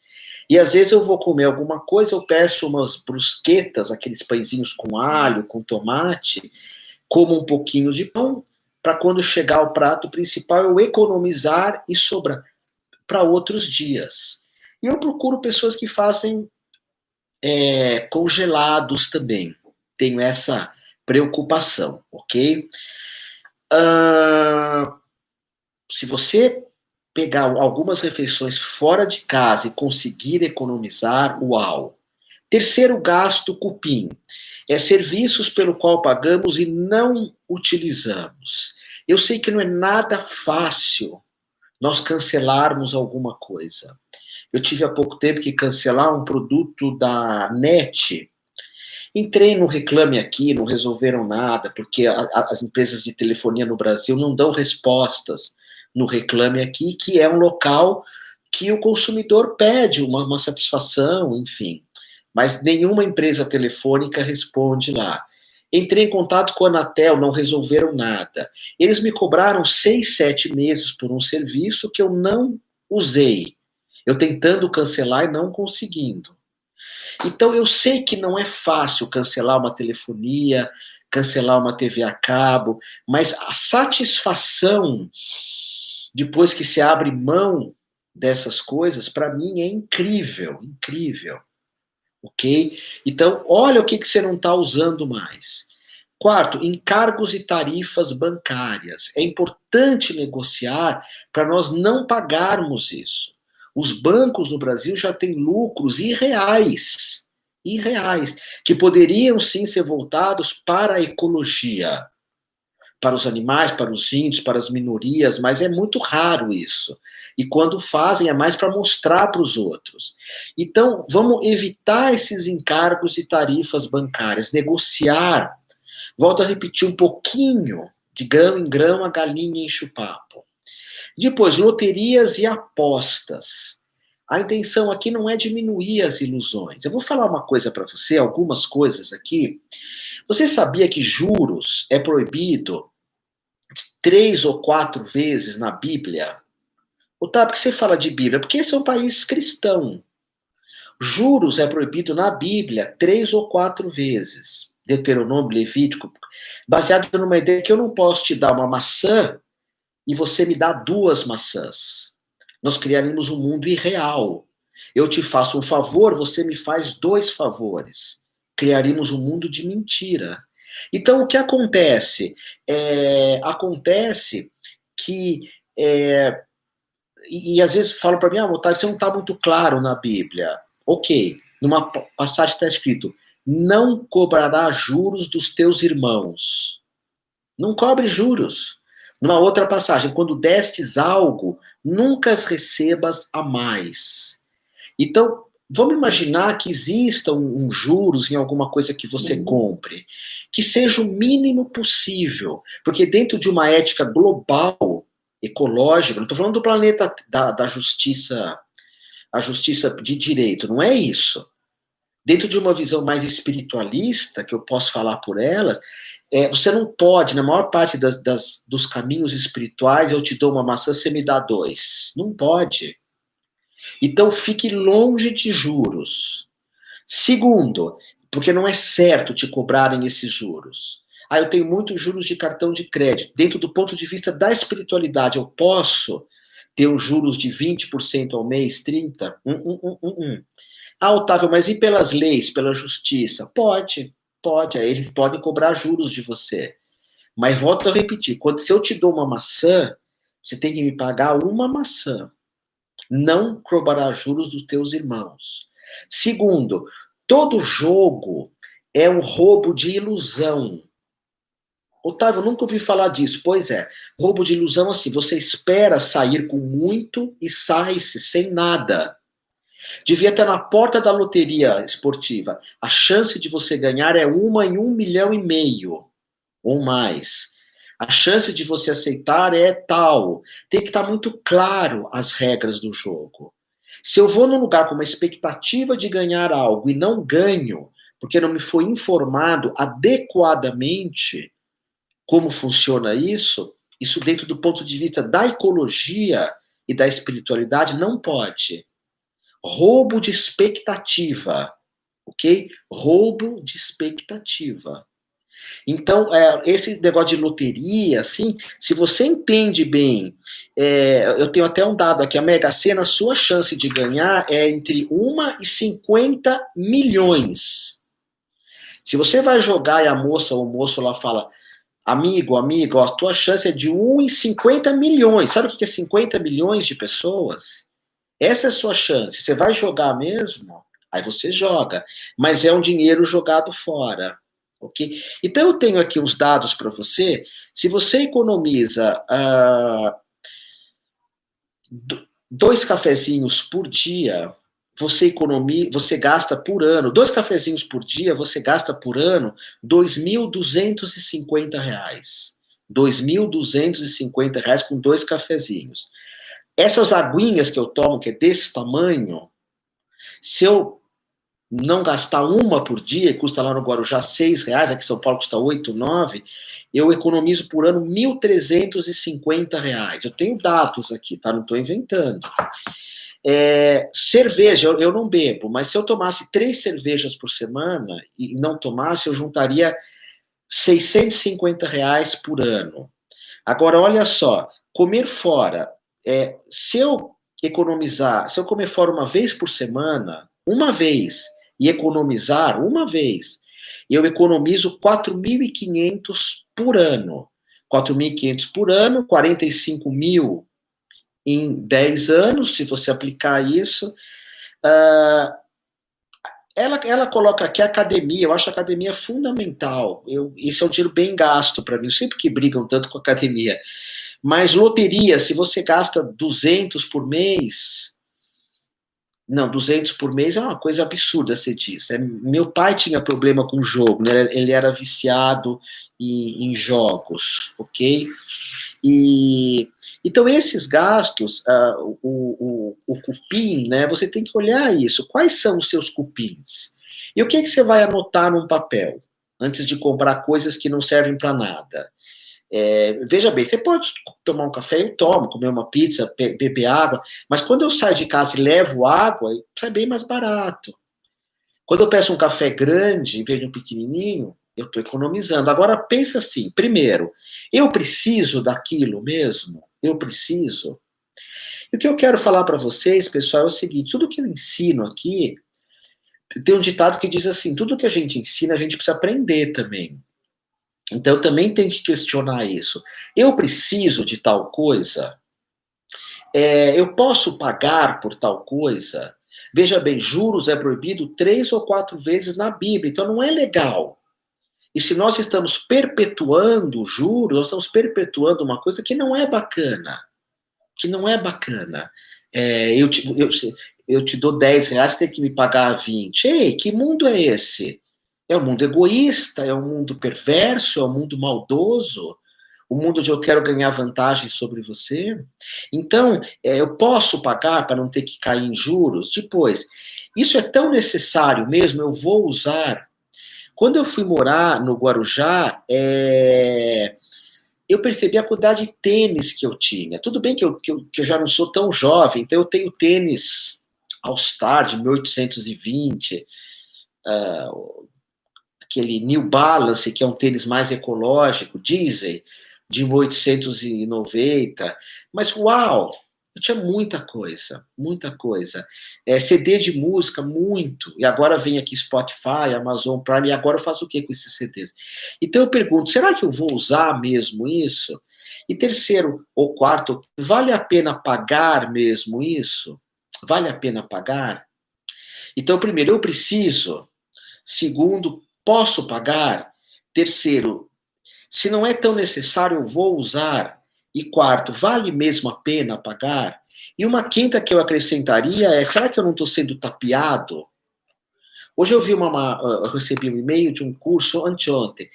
[SPEAKER 1] E às vezes eu vou comer alguma coisa, eu peço umas brusquetas, aqueles pãezinhos com alho, com tomate, como um pouquinho de pão, para quando chegar o prato principal eu economizar e sobrar para outros dias. E eu procuro pessoas que fazem congelados também. Tenho essa preocupação, ok? Se você pegar algumas refeições fora de casa e conseguir economizar, uau! Terceiro gasto cupim. Serviços pelo qual pagamos e não utilizamos. Eu sei que não é nada fácil nós cancelarmos alguma coisa. Eu tive há pouco tempo que cancelar um produto da NET. Entrei no Reclame Aqui, não resolveram nada, porque as empresas de telefonia no Brasil não dão respostas no Reclame Aqui, que é um local que o consumidor pede uma satisfação, enfim. Mas nenhuma empresa telefônica responde lá. Entrei em contato com a Anatel, não resolveram nada. Eles me cobraram 6, 7 meses por um serviço que eu não usei. Eu tentando cancelar e não conseguindo. Então, eu sei que não é fácil cancelar uma telefonia, cancelar uma TV a cabo, mas a satisfação, depois que se abre mão dessas coisas, para mim é incrível, incrível. Ok? Então, olha o que você não está usando mais. Quarto, encargos e tarifas bancárias. É importante negociar para nós não pagarmos isso. Os bancos no Brasil já têm lucros irreais, que poderiam sim ser voltados para a ecologia, para os animais, para os índios, para as minorias, mas é muito raro isso. E quando fazem, é mais para mostrar para os outros. Então, vamos evitar esses encargos e tarifas bancárias, negociar. Volto a repetir um pouquinho, de grão em grão, a galinha enche o papo. Depois, loterias e apostas. A intenção aqui não é diminuir as ilusões. Eu vou falar uma coisa para você, algumas coisas aqui. Você sabia que juros é proibido 3 ou 4 vezes na Bíblia? Otávio, por que você fala de Bíblia? Porque esse é um país cristão. Juros é proibido na Bíblia 3 ou 4 vezes. Deuteronômio, Levítico, baseado numa ideia que eu não posso te dar uma maçã e você me dá 2 maçãs. Nós criaríamos um mundo irreal. Eu te faço um favor, você me faz 2 favores. Criaríamos um mundo de mentira. Então, o que acontece? Acontece que... e às vezes falam para mim, Otávio, você não está muito claro na Bíblia. Ok, numa passagem está escrito, não cobrará juros dos teus irmãos. Não cobre juros. Numa outra passagem, quando destes algo, nunca as recebas a mais. Então, vamos imaginar que exista um juros em alguma coisa que você compre, que seja o mínimo possível, porque dentro de uma ética global, ecológica, não estou falando do planeta da justiça, a justiça de direito, não é isso. Dentro de uma visão mais espiritualista, que eu posso falar por ela, você não pode, na maior parte dos caminhos espirituais, eu te dou uma maçã, você me dá 2. Não pode. Então, fique longe de juros. Segundo, porque não é certo te cobrarem esses juros. Eu tenho muitos juros de cartão de crédito. Dentro do ponto de vista da espiritualidade, eu posso ter os juros de 20% ao mês, 30%? Otávio, mas e pelas leis, pela justiça? Pode. Eles podem cobrar juros de você. Mas volto a repetir, se eu te dou uma maçã, você tem que me pagar uma maçã. Não cobrará juros dos teus irmãos. Segundo, todo jogo é um roubo de ilusão. Otávio, eu nunca ouvi falar disso. Pois é, roubo de ilusão assim, você espera sair com muito e sai-se sem nada. Devia estar na porta da loteria esportiva. A chance de você ganhar é 1 em 1,5 milhão ou mais. A chance de você aceitar é tal. Tem que estar muito claro as regras do jogo. Se eu vou num lugar com uma expectativa de ganhar algo e não ganho, porque não me foi informado adequadamente como funciona isso dentro do ponto de vista da ecologia e da espiritualidade não pode. Roubo de expectativa, ok? Roubo de expectativa. Então, esse negócio de loteria, assim, se você entende bem, eu tenho até um dado aqui, a Mega Sena, a sua chance de ganhar é entre 1 e 50 milhões. Se você vai jogar e a moça ou o moço lá fala, amigo, a tua chance é de 1 em 50 milhões. Sabe o que é 50 milhões de pessoas? Essa é a sua chance. Você vai jogar mesmo? Aí você joga. Mas é um dinheiro jogado fora. Okay? Então, eu tenho aqui uns dados para você. Se você economiza 2 cafezinhos por dia, você gasta por ano, 2 cafezinhos por dia, você gasta por ano R$ 2.250. R$ 2.250 com 2 cafezinhos. Essas aguinhas que eu tomo, que é desse tamanho, se eu não gastar uma por dia, custa lá no Guarujá R$6, aqui em São Paulo custa 8, 9, eu economizo por ano R$ 1.350. Eu tenho dados aqui, tá? Não estou inventando. Cerveja, eu não bebo, mas se eu tomasse 3 cervejas por semana e não tomasse, eu juntaria R$ 650 por ano. Agora, olha só, comer fora, se eu comer fora uma vez por semana, uma vez, e economizar uma vez, eu economizo 4.500 por ano. 4.500 por ano, 45 mil em 10 anos, se você aplicar isso. Ela coloca aqui a academia, eu acho a academia fundamental. Isso é um dinheiro bem gasto para mim, eu sempre que brigam tanto com a academia. Mas loteria, se você gasta 200 por mês, não, 200 por mês é uma coisa absurda, você diz. Meu pai tinha problema com jogo, né? Ele era viciado em jogos, ok? E então esses gastos, o cupim, né? Você tem que olhar isso. Quais são os seus cupins? E o que você vai anotar num papel antes de comprar coisas que não servem para nada? Veja bem, você pode tomar um café, eu tomo, comer uma pizza, beber água, mas quando eu saio de casa e levo água, sai bem mais barato. Quando eu peço um café grande, em vez de um pequenininho, eu estou economizando. Agora, pensa assim, primeiro, eu preciso daquilo mesmo? Eu preciso? E o que eu quero falar para vocês, pessoal, é o seguinte, tudo que eu ensino aqui, tem um ditado que diz assim, tudo que a gente ensina, a gente precisa aprender também. Então, eu também tenho que questionar isso. Eu preciso de tal coisa? Eu posso pagar por tal coisa? Veja bem, juros é proibido 3 ou 4 vezes na Bíblia, então não é legal. E se nós estamos perpetuando juros, nós estamos perpetuando uma coisa que não é bacana. Que não é bacana. Eu te dou 10 reais, você tem que me pagar 20. Ei, que mundo é esse? É um mundo egoísta, é um mundo perverso, é um mundo maldoso, o mundo onde eu quero ganhar vantagem sobre você. Então, eu posso pagar para não ter que cair em juros? Depois, isso é tão necessário mesmo, eu vou usar. Quando eu fui morar no Guarujá, eu percebi a quantidade de tênis que eu tinha. Tudo bem que eu já não sou tão jovem, então eu tenho tênis All-Star de 1820, aquele New Balance, que é um tênis mais ecológico, Diesel, de 1890. Mas, uau! Eu tinha muita coisa, muita coisa. CD de música, muito. E agora vem aqui Spotify, Amazon Prime, e agora eu faço o que com esses CDs? Então eu pergunto, será que eu vou usar mesmo isso? E terceiro ou quarto, vale a pena pagar mesmo isso? Vale a pena pagar? Então, primeiro, eu preciso. Segundo, posso pagar? Terceiro, se não é tão necessário, eu vou usar. E quarto, vale mesmo a pena pagar? E uma quinta que eu acrescentaria é, será que eu não estou sendo tapeado? Hoje eu recebi um e-mail de um curso anteontem.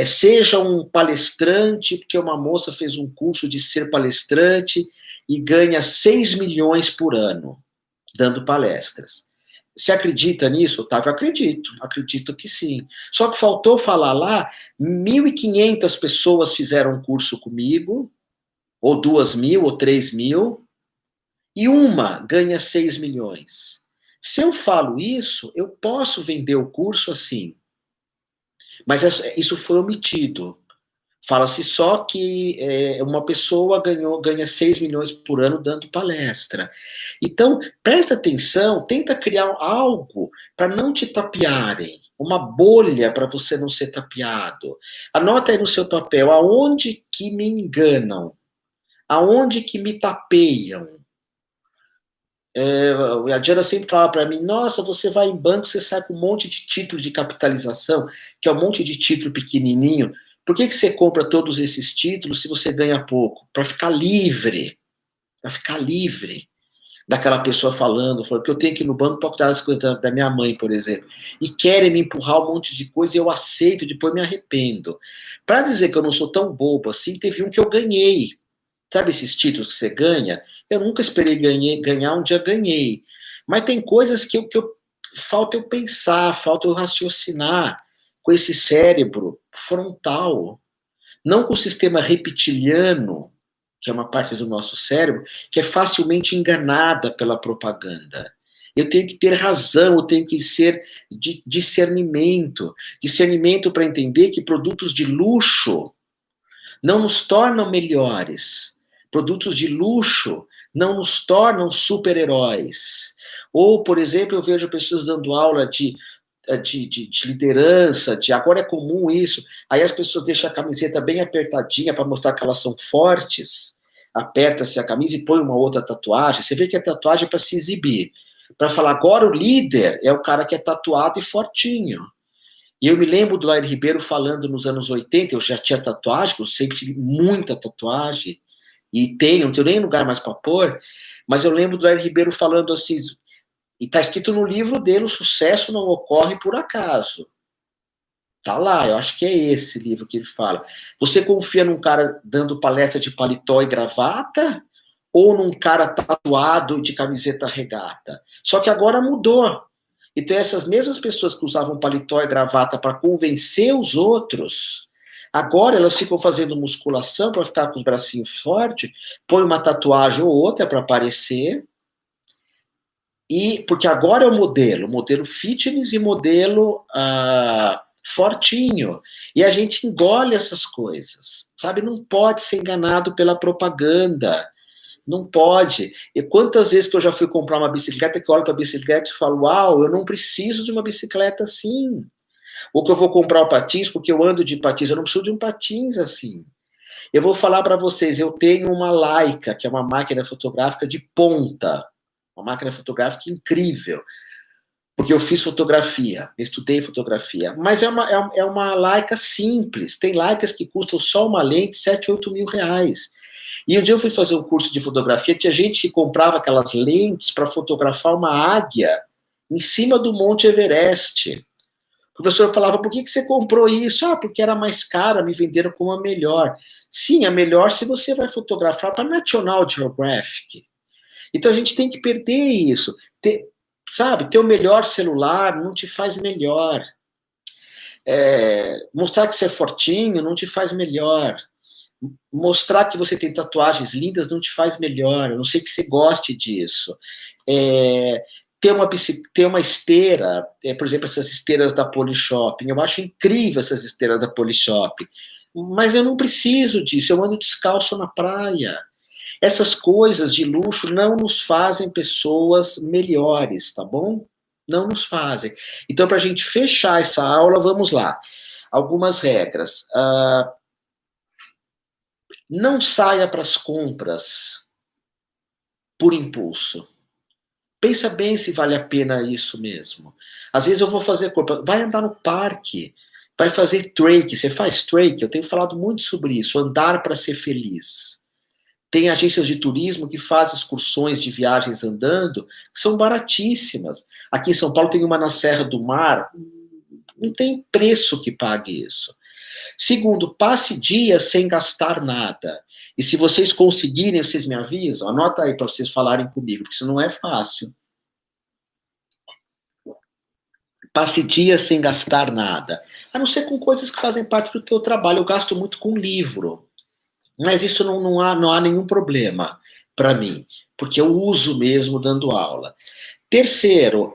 [SPEAKER 1] Seja um palestrante, porque uma moça fez um curso de ser palestrante e ganha 6 milhões por ano, dando palestras. Você acredita nisso, Otávio? Acredito que sim. Só que faltou falar lá, 1.500 pessoas fizeram um curso comigo, ou 2.000, ou 3.000, e uma ganha 6 milhões. Se eu falo isso, eu posso vender o curso assim, mas isso foi omitido. Fala-se só que uma pessoa ganha 6 milhões por ano dando palestra. Então, presta atenção, tenta criar algo para não te tapearem, uma bolha para você não ser tapeado. Anota aí no seu papel aonde que me enganam, aonde que me tapeiam. A Diana sempre fala para mim, nossa, você vai em banco, você sai com um monte de título de capitalização, que é um monte de título pequenininho. Por que você compra todos esses títulos se você ganha pouco? Para ficar livre. Para ficar livre daquela pessoa falando que eu tenho que ir no banco para cuidar das coisas da minha mãe, por exemplo. E querem me empurrar um monte de coisa e eu aceito, depois me arrependo. Para dizer que eu não sou tão bobo assim, teve um que eu ganhei. Sabe esses títulos que você ganha? Eu nunca esperei ganhar, um dia ganhei. Mas tem coisas que falta eu pensar, falta eu raciocinar com esse cérebro frontal, não com o sistema reptiliano, que é uma parte do nosso cérebro, que é facilmente enganada pela propaganda. Eu tenho que ter razão, eu tenho que ser de discernimento para entender que produtos de luxo não nos tornam melhores. Produtos de luxo não nos tornam super-heróis. Ou, por exemplo, eu vejo pessoas dando aula de liderança, agora é comum isso, aí as pessoas deixam a camiseta bem apertadinha para mostrar que elas são fortes, aperta-se a camisa e põe uma outra tatuagem, você vê que a tatuagem é para se exibir. para falar, agora o líder é o cara que é tatuado e fortinho. E eu me lembro do Lair Ribeiro falando nos anos 80, eu já tinha tatuagem, eu sempre tive muita tatuagem, e tenho, não tenho nem lugar mais para pôr, mas eu lembro do Lair Ribeiro falando assim, e está escrito no livro dele, o sucesso não ocorre por acaso. Tá lá, eu acho que é esse livro que ele fala. Você confia num cara dando palestra de paletó e gravata, ou num cara tatuado de camiseta regata? Só que agora mudou. Então, essas mesmas pessoas que usavam paletó e gravata para convencer os outros, agora elas ficam fazendo musculação para ficar com os bracinhos fortes, põe uma tatuagem ou outra para aparecer, e porque agora é o modelo fitness e modelo fortinho. E a gente engole essas coisas, sabe? Não pode ser enganado pela propaganda. Não pode. E quantas vezes que eu já fui comprar uma bicicleta que eu olho para a bicicleta e falo, uau, eu não preciso de uma bicicleta assim. Ou que eu vou comprar o patins porque eu ando de patins, eu não preciso de um patins assim. Eu vou falar para vocês, eu tenho uma Leica, que é uma máquina fotográfica de ponta, uma máquina fotográfica incrível, porque eu fiz fotografia, estudei fotografia, mas é uma Leica simples, tem Leicas que custam só uma lente 7, 8 mil reais. E um dia eu fui fazer um curso de fotografia, tinha gente que comprava aquelas lentes para fotografar uma águia em cima do Monte Everest. O professor falava, por que você comprou isso? Ah, porque era mais cara, me venderam como a melhor. Sim, a melhor se você vai fotografar para National Geographic. Então a gente tem que perder isso. Ter o melhor celular não te faz melhor. Mostrar que você é fortinho não te faz melhor. Mostrar que você tem tatuagens lindas não te faz melhor, a não ser que você goste disso. Ter uma esteira, por exemplo, essas esteiras da Polishop, eu acho incrível essas esteiras da Polishop, mas eu não preciso disso, eu ando descalço na praia. Essas coisas de luxo não nos fazem pessoas melhores, tá bom? Não nos fazem. Então, para a gente fechar essa aula, vamos lá. Algumas regras. Não saia para as compras por impulso. Pensa bem se vale a pena isso mesmo. Às vezes eu vou fazer compra, vai andar no parque, vai fazer trek. Você faz trek? Eu tenho falado muito sobre isso, andar para ser feliz. Tem agências de turismo que fazem excursões de viagens andando, que são baratíssimas. Aqui em São Paulo tem uma na Serra do Mar, não tem preço que pague isso. Segundo, passe dias sem gastar nada. E se vocês conseguirem, vocês me avisam. Anota aí para vocês falarem comigo, porque isso não é fácil. Passe dias sem gastar nada. A não ser com coisas que fazem parte do teu trabalho. Eu gasto muito com livro. Mas isso não há nenhum problema para mim, porque eu uso mesmo dando aula. Terceiro,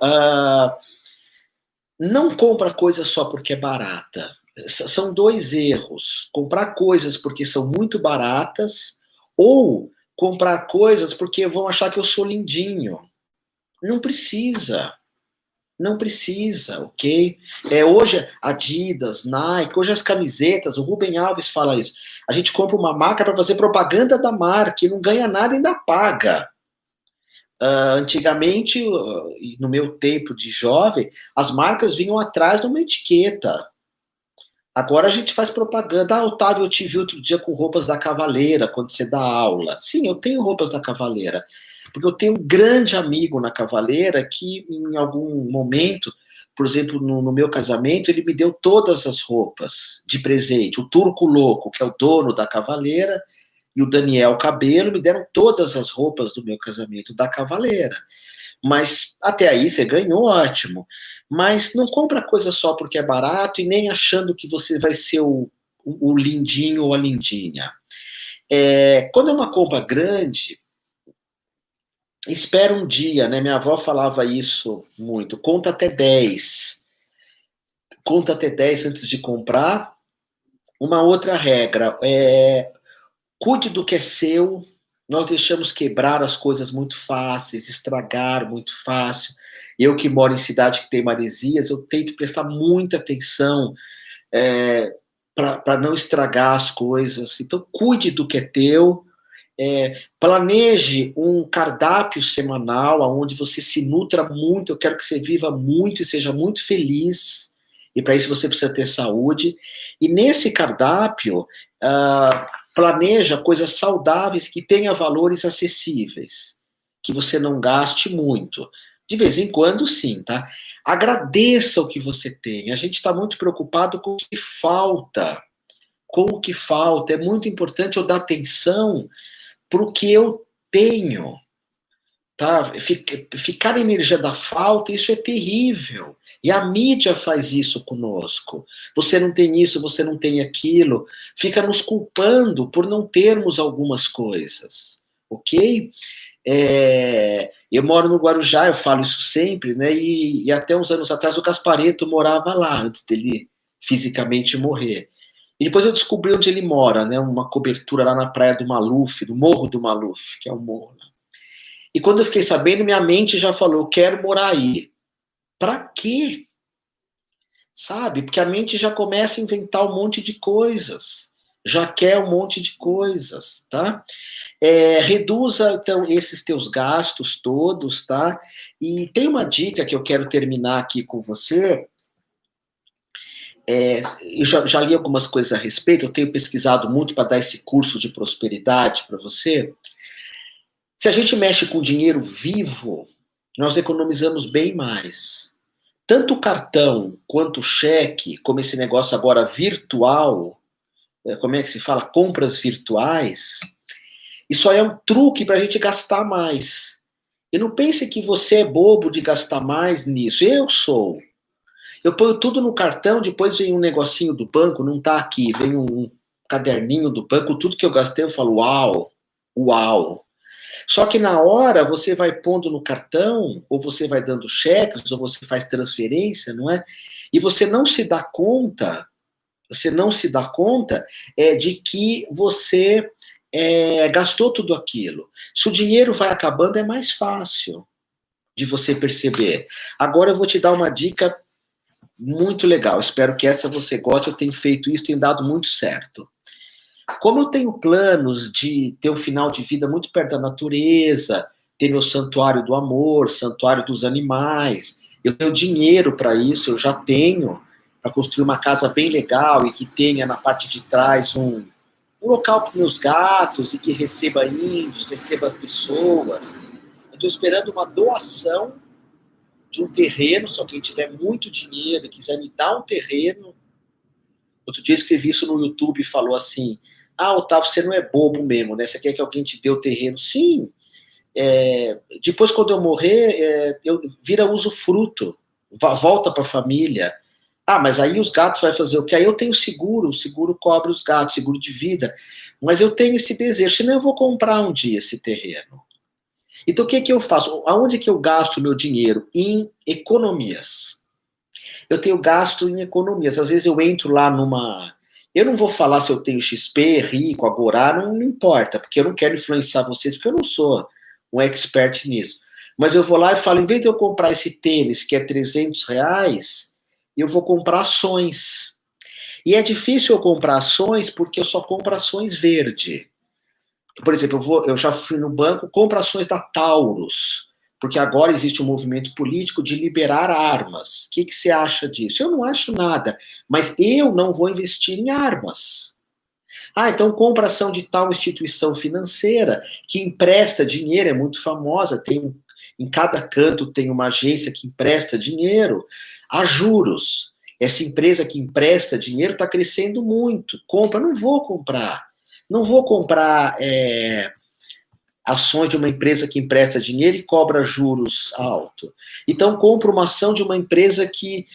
[SPEAKER 1] não compra coisa só porque é barata. São dois erros. Comprar coisas porque são muito baratas ou comprar coisas porque vão achar que eu sou lindinho. Não precisa. Não precisa, ok? Hoje, Adidas, Nike, hoje as camisetas, o Rubem Alves fala isso. A gente compra uma marca para fazer propaganda da marca e não ganha nada e ainda paga. Antigamente, no meu tempo de jovem, as marcas vinham atrás de uma etiqueta. Agora a gente faz propaganda. Ah, Otávio, eu te vi outro dia com roupas da Cavaleira, quando você dá aula. Sim, eu tenho roupas da Cavaleira. Porque eu tenho um grande amigo na Cavaleira que, em algum momento, por exemplo, no meu casamento, ele me deu todas as roupas de presente. O Turco Louco, que é o dono da Cavaleira, e o Daniel Cabelo me deram todas as roupas do meu casamento da Cavaleira. Mas até aí você ganhou, ótimo. Mas não compra coisa só porque é barato e nem achando que você vai ser o lindinho ou a lindinha. Quando é uma compra grande, espera um dia, né? Minha avó falava isso muito. Conta até 10. Conta até 10 antes de comprar. Uma outra regra cuide do que é seu. Nós deixamos quebrar as coisas muito fáceis, estragar muito fácil. Eu que moro em cidade que tem maresias, eu tento prestar muita atenção para não estragar as coisas. Então, cuide do que é teu. Planeje um cardápio semanal onde você se nutra muito. Eu quero que você viva muito e seja muito feliz. E para isso você precisa ter saúde. E nesse cardápio, planeja coisas saudáveis que tenham valores acessíveis, que você não gaste muito. De vez em quando, sim, tá? Agradeça o que você tem. A gente está muito preocupado com o que falta. Com o que falta. É muito importante eu dar atenção para o que eu tenho. Tá? Ficar na energia da falta, isso é terrível. E a mídia faz isso conosco. Você não tem isso, você não tem aquilo. Fica nos culpando por não termos algumas coisas. Ok? Eu moro no Guarujá, eu falo isso sempre, né? E até uns anos atrás o Gasparetto morava lá, antes dele fisicamente morrer. E depois eu descobri onde ele mora, né? Uma cobertura lá na praia do Maluf, do Morro do Maluf, que é o morro. E quando eu fiquei sabendo, minha mente já falou, eu quero morar aí. Pra quê? Sabe? Porque a mente já começa a inventar um monte de coisas. Já quer um monte de coisas, tá? Reduza, então, esses teus gastos todos, tá? E tem uma dica que eu quero terminar aqui com você. Eu já li algumas coisas a respeito, eu tenho pesquisado muito para dar esse curso de prosperidade para você. Se a gente mexe com dinheiro vivo, nós economizamos bem mais. Tanto o cartão quanto o cheque, como esse negócio agora virtual, como é que se fala? Compras virtuais, isso aí é um truque para a gente gastar mais. E não pense que você é bobo de gastar mais nisso. Eu sou. Eu ponho tudo no cartão, depois vem um negocinho do banco, não está aqui, vem um caderninho do banco, tudo que eu gastei eu falo, uau, uau. Só que na hora você vai pondo no cartão, ou você vai dando cheques, ou você faz transferência, não é? E você não se dá conta, de que você gastou tudo aquilo. Se o dinheiro vai acabando, é mais fácil de você perceber. Agora eu vou te dar uma dica muito legal. Espero que essa você goste. Eu tenho feito isso, tem dado muito certo. Como eu tenho planos de ter um final de vida muito perto da natureza, ter meu santuário do amor, santuário dos animais, eu tenho dinheiro para isso, eu já tenho, para construir uma casa bem legal e que tenha na parte de trás um local para meus gatos e que receba índios, receba pessoas. Eu estou esperando uma doação de um terreno, só quem tiver muito dinheiro e quiser me dar um terreno. Outro dia eu escrevi isso no YouTube e falou assim, Otávio, você não é bobo mesmo, né? Você quer que alguém te dê o terreno? Sim. Depois, quando eu morrer, vira usufruto, volta para a família. Mas aí os gatos vai fazer o quê? Aí eu tenho seguro, o seguro cobre os gatos, seguro de vida. Mas eu tenho esse desejo, senão eu vou comprar um dia esse terreno. Então, o que eu faço? Aonde que eu gasto o meu dinheiro? Em economias. Eu tenho gasto em economias. Às vezes eu entro lá numa... Eu não vou falar se eu tenho XP, Rico, Agora, não importa, porque eu não quero influenciar vocês, porque eu não sou um expert nisso. Mas eu vou lá e falo, em vez de eu comprar esse tênis, que é R$300, eu vou comprar ações. E é difícil eu comprar ações, porque eu só compro ações verde. Por exemplo, eu já fui no banco, compro ações da Taurus, porque agora existe um movimento político de liberar armas. O que você acha disso? Eu não acho nada, mas eu não vou investir em armas. Então compra ação de tal instituição financeira que empresta dinheiro, é muito famosa, em cada canto tem uma agência que empresta dinheiro a juros. Essa empresa que empresta dinheiro está crescendo muito. Compra, não vou comprar. Não vou comprar ações de uma empresa que empresta dinheiro e cobra juros alto. Então, compro uma ação de uma empresa que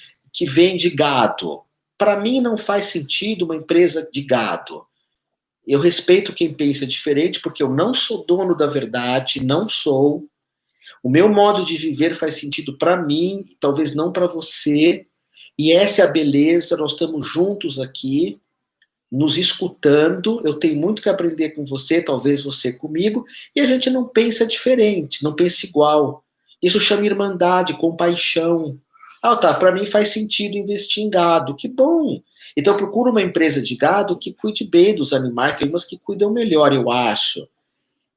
[SPEAKER 1] vende gado. Para mim, não faz sentido uma empresa de gado. Eu respeito quem pensa diferente, porque eu não sou dono da verdade, não sou. O meu modo de viver faz sentido para mim, talvez não para você. E essa é a beleza, nós estamos juntos aqui, nos escutando, eu tenho muito que aprender com você, talvez você comigo, e a gente não pensa diferente, não pensa igual. Isso chama irmandade, compaixão. Tá, para mim faz sentido investir em gado, que bom. Então procura uma empresa de gado que cuide bem dos animais, tem umas que cuidam melhor, eu acho.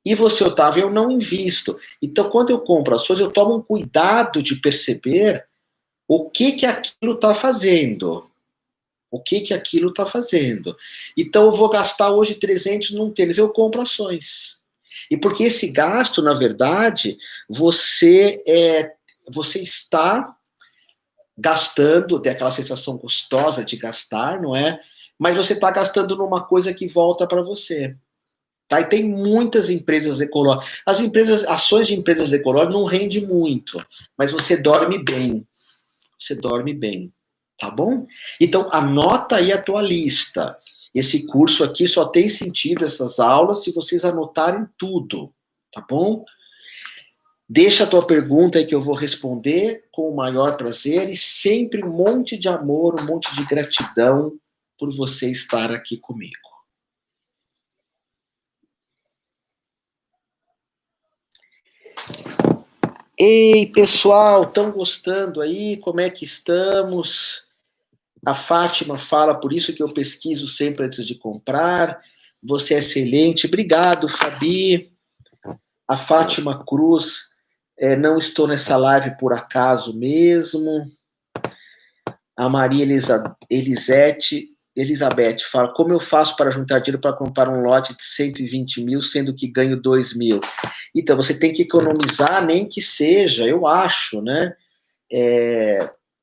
[SPEAKER 1] E você, Otávio, eu não invisto. Então, quando eu compro ações, eu tomo um cuidado de perceber o que aquilo está fazendo. O que aquilo está fazendo. Então, eu vou gastar hoje 300 num tênis, eu compro ações. E porque esse gasto, na verdade, você está gastando, tem aquela sensação gostosa de gastar, não é? Mas você está gastando numa coisa que volta para você. Tá? E tem muitas empresas ecológicas. Ações de empresas ecológicas não rende muito, mas você dorme bem. Você dorme bem, tá bom? Então anota aí a tua lista. Esse curso aqui só tem sentido, essas aulas, se vocês anotarem tudo, tá bom? Deixa a tua pergunta aí que eu vou responder com o maior prazer e sempre um monte de amor, um monte de gratidão por você estar aqui comigo. Ei, pessoal, estão gostando aí? Como é que estamos? A Fátima fala, por isso que eu pesquiso sempre antes de comprar. Você é excelente. Obrigado, Fabi. A Fátima Cruz, não estou nessa live por acaso mesmo. A Maria Elizabeth fala, como eu faço para juntar dinheiro para comprar um lote de 120 mil, sendo que ganho 2 mil? Então, você tem que economizar, nem que seja, eu acho, né?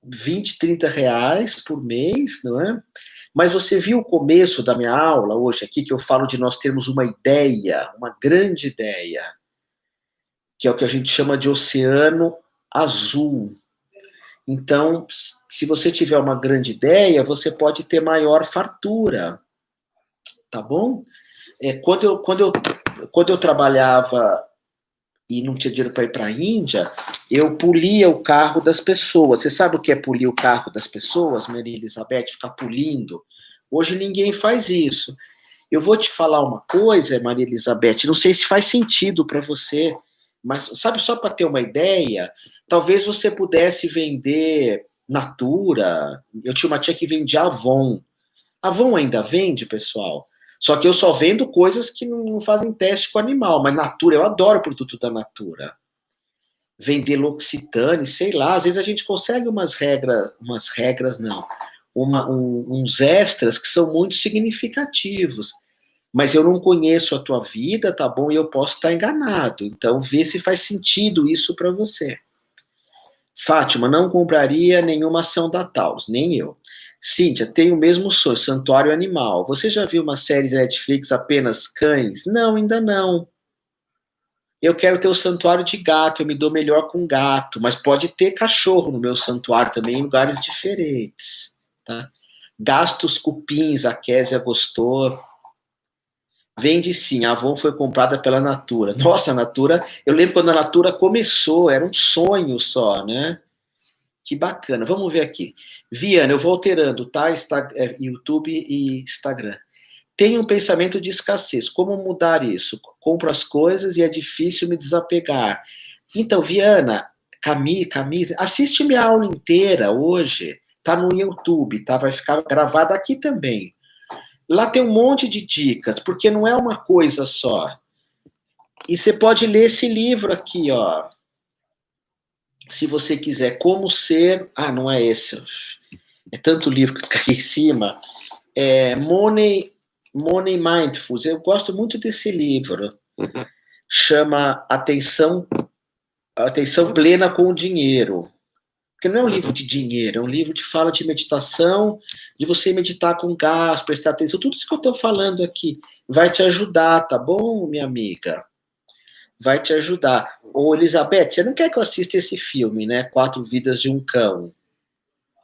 [SPEAKER 1] 20, 30 reais por mês, não é? Mas você viu o começo da minha aula hoje aqui, que eu falo de nós termos uma ideia, uma grande ideia, que é o que a gente chama de oceano azul. Então, se você tiver uma grande ideia, você pode ter maior fartura, tá bom? Quando eu trabalhava e não tinha dinheiro para ir para a Índia, eu polia o carro das pessoas. Você sabe o que é polir o carro das pessoas, Maria Elizabeth? Ficar polindo. Hoje ninguém faz isso. Eu vou te falar uma coisa, Maria Elizabeth, não sei se faz sentido para você, mas sabe, só para ter uma ideia, talvez você pudesse vender Natura. Eu tinha uma tia que vendia Avon. Avon ainda vende, pessoal? Só que eu só vendo coisas que não fazem teste com animal, mas Natura, eu adoro o produto da Natura. Vender L'Occitane, sei lá, às vezes a gente consegue umas regras não, uns extras que são muito significativos. Mas eu não conheço a tua vida, tá bom? E eu posso estar enganado. Então, vê se faz sentido isso para você. Fátima, não compraria nenhuma ação da Taurus, nem eu. Cíntia, tenho o mesmo sonho, Santuário Animal. Você já viu uma série de Netflix apenas cães? Não, ainda não. Eu quero ter o santuário de gato, eu me dou melhor com gato, mas pode ter cachorro no meu santuário também, em lugares diferentes, tá? Gastos cupins, a Késia gostou. Vende sim, a Avon foi comprada pela Natura. Nossa, a Natura, eu lembro quando a Natura começou, era um sonho só, né? Que bacana. Vamos ver aqui. Viana, eu vou alterando, tá? YouTube e Instagram. Tenho um pensamento de escassez. Como mudar isso? Compro as coisas e é difícil me desapegar. Então, Viana, Camille, assiste minha aula inteira hoje. Tá no YouTube, tá? Vai ficar gravada aqui também. Lá tem um monte de dicas, porque não é uma coisa só. E você pode ler esse livro aqui, ó. Se você quiser, Como Ser... Ah, não é esse. É tanto livro que fica aqui em cima. Money Mindful. Eu gosto muito desse livro. Chama Atenção Plena com o Dinheiro. Porque não é um livro de dinheiro, é um livro que fala de meditação, de você meditar com gás, prestar atenção. Tudo isso que eu estou falando aqui vai te ajudar, tá bom, minha amiga? Vai te ajudar. Ô, Elizabeth, você não quer que eu assista esse filme, né? 4 Vidas de um Cão,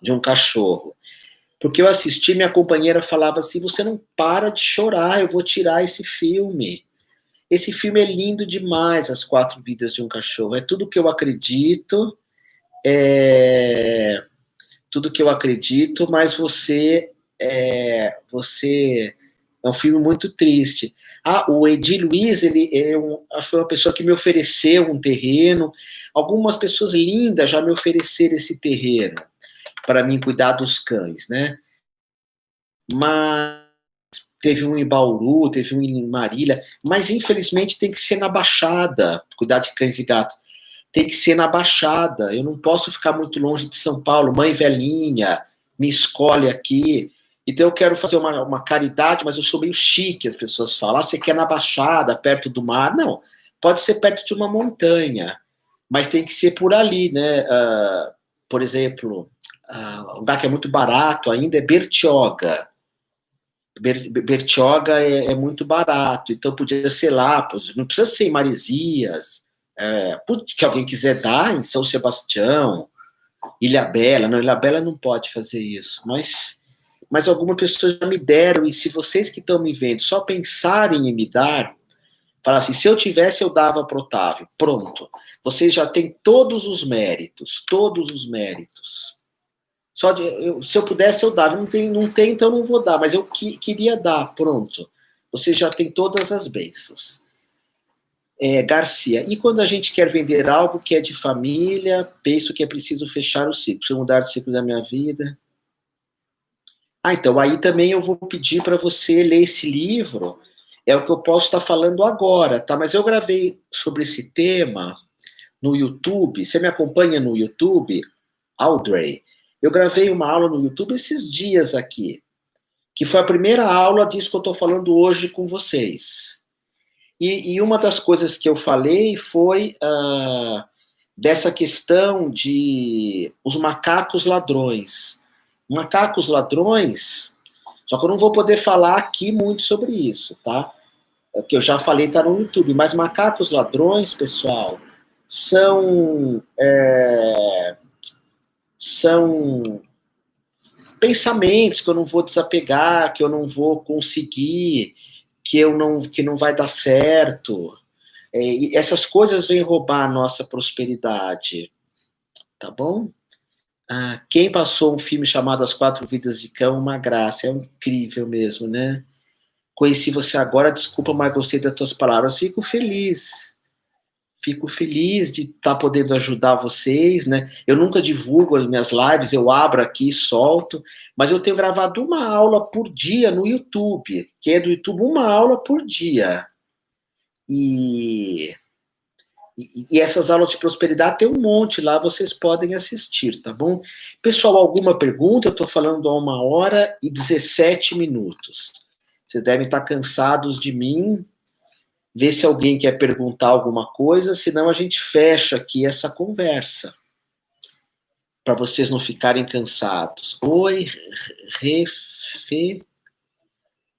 [SPEAKER 1] de um Cachorro. Porque eu assisti, minha companheira falava assim, você não para de chorar, eu vou tirar esse filme. Esse filme é lindo demais, As 4 Vidas de um Cachorro. É tudo que eu acredito, tudo que eu acredito, mas você é um filme muito triste. Ah, o Edi Luiz, ele foi uma pessoa que me ofereceu um terreno. Algumas pessoas lindas já me ofereceram esse terreno para mim cuidar dos cães, né? Mas teve um em Bauru, teve um em Marília, mas infelizmente tem que ser na Baixada, cuidar de cães e gatos. Tem que ser na Baixada. Eu não posso ficar muito longe de São Paulo. Mãe velhinha, me escolhe aqui. Então eu quero fazer uma caridade, mas eu sou meio chique, as pessoas falam. Ah, você quer na Baixada, perto do mar? Não, pode ser perto de uma montanha, mas tem que ser por ali, né? Por exemplo, um lugar que é muito barato ainda é Bertioga. Bertioga é muito barato, então podia ser lá, não precisa ser em Maresias, que alguém quiser dar em São Sebastião, Ilhabela. Não, Ilhabela não pode fazer isso, mas algumas pessoas já me deram, e se vocês que estão me vendo só pensarem em me dar, falar assim, se eu tivesse eu dava para o Otávio, pronto, vocês já têm todos os méritos, todos os méritos. Se eu pudesse, eu dava. Não tem, então não vou dar, mas eu queria dar, pronto. Você já tem todas as bênçãos. Garcia, e quando a gente quer vender algo que é de família, penso que é preciso fechar o ciclo. Se eu mudar o ciclo da minha vida. Então, aí também eu vou pedir para você ler esse livro. É o que eu posso estar falando agora, tá? Mas eu gravei sobre esse tema no YouTube. Você me acompanha no YouTube? Audrey. Eu gravei uma aula no YouTube esses dias aqui, que foi a primeira aula disso que eu estou falando hoje com vocês. E uma das coisas que eu falei foi dessa questão de os macacos ladrões. Macacos ladrões, só que eu não vou poder falar aqui muito sobre isso, tá? O que eu já falei está no YouTube, mas macacos ladrões, pessoal, são pensamentos que eu não vou desapegar, que eu não vou conseguir, que não vai dar certo. E essas coisas vêm roubar a nossa prosperidade, tá bom? Quem passou um filme chamado As Quatro Vidas de Cão, uma graça, é incrível mesmo, né? Conheci você agora, desculpa, mas gostei das tuas palavras, fico feliz de estar podendo ajudar vocês, né? Eu nunca divulgo as minhas lives, eu abro aqui e solto, mas eu tenho gravado uma aula por dia no YouTube, que é do YouTube, uma aula por dia. E essas aulas de prosperidade tem um monte lá, vocês podem assistir, tá bom? Pessoal, alguma pergunta? Eu estou falando há 1h17. Vocês devem estar cansados de mim. Vê se alguém quer perguntar alguma coisa, senão a gente fecha aqui essa conversa. Para vocês não ficarem cansados. Oi,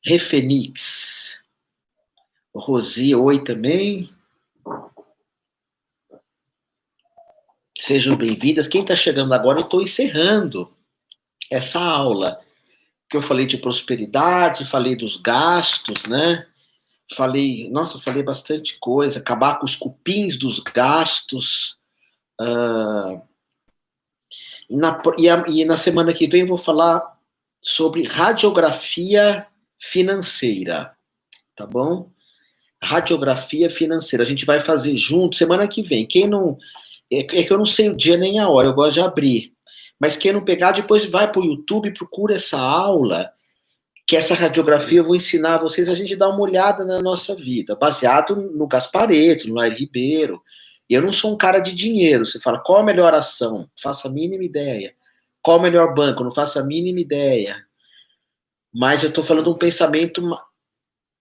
[SPEAKER 1] Refenix. Rosi, oi também. Sejam bem-vindas. Quem está chegando agora, eu estou encerrando essa aula. Que eu falei de prosperidade, falei dos gastos, né? Falei bastante coisa. Acabar com os cupins dos gastos. E na semana que vem eu vou falar sobre radiografia financeira, tá bom? Radiografia financeira. A gente vai fazer junto semana que vem. Quem não... É que eu não sei o dia nem a hora, eu gosto de abrir. Mas quem não pegar, depois vai para o YouTube e procura essa aula, que essa radiografia eu vou ensinar a vocês, a gente dar uma olhada na nossa vida, baseado no Gasparetto, no Lair Ribeiro. E eu não sou um cara de dinheiro. Você fala, qual a melhor ação? Faço a mínima ideia. Qual o melhor banco? Não faço a mínima ideia. Mas eu estou falando de um pensamento,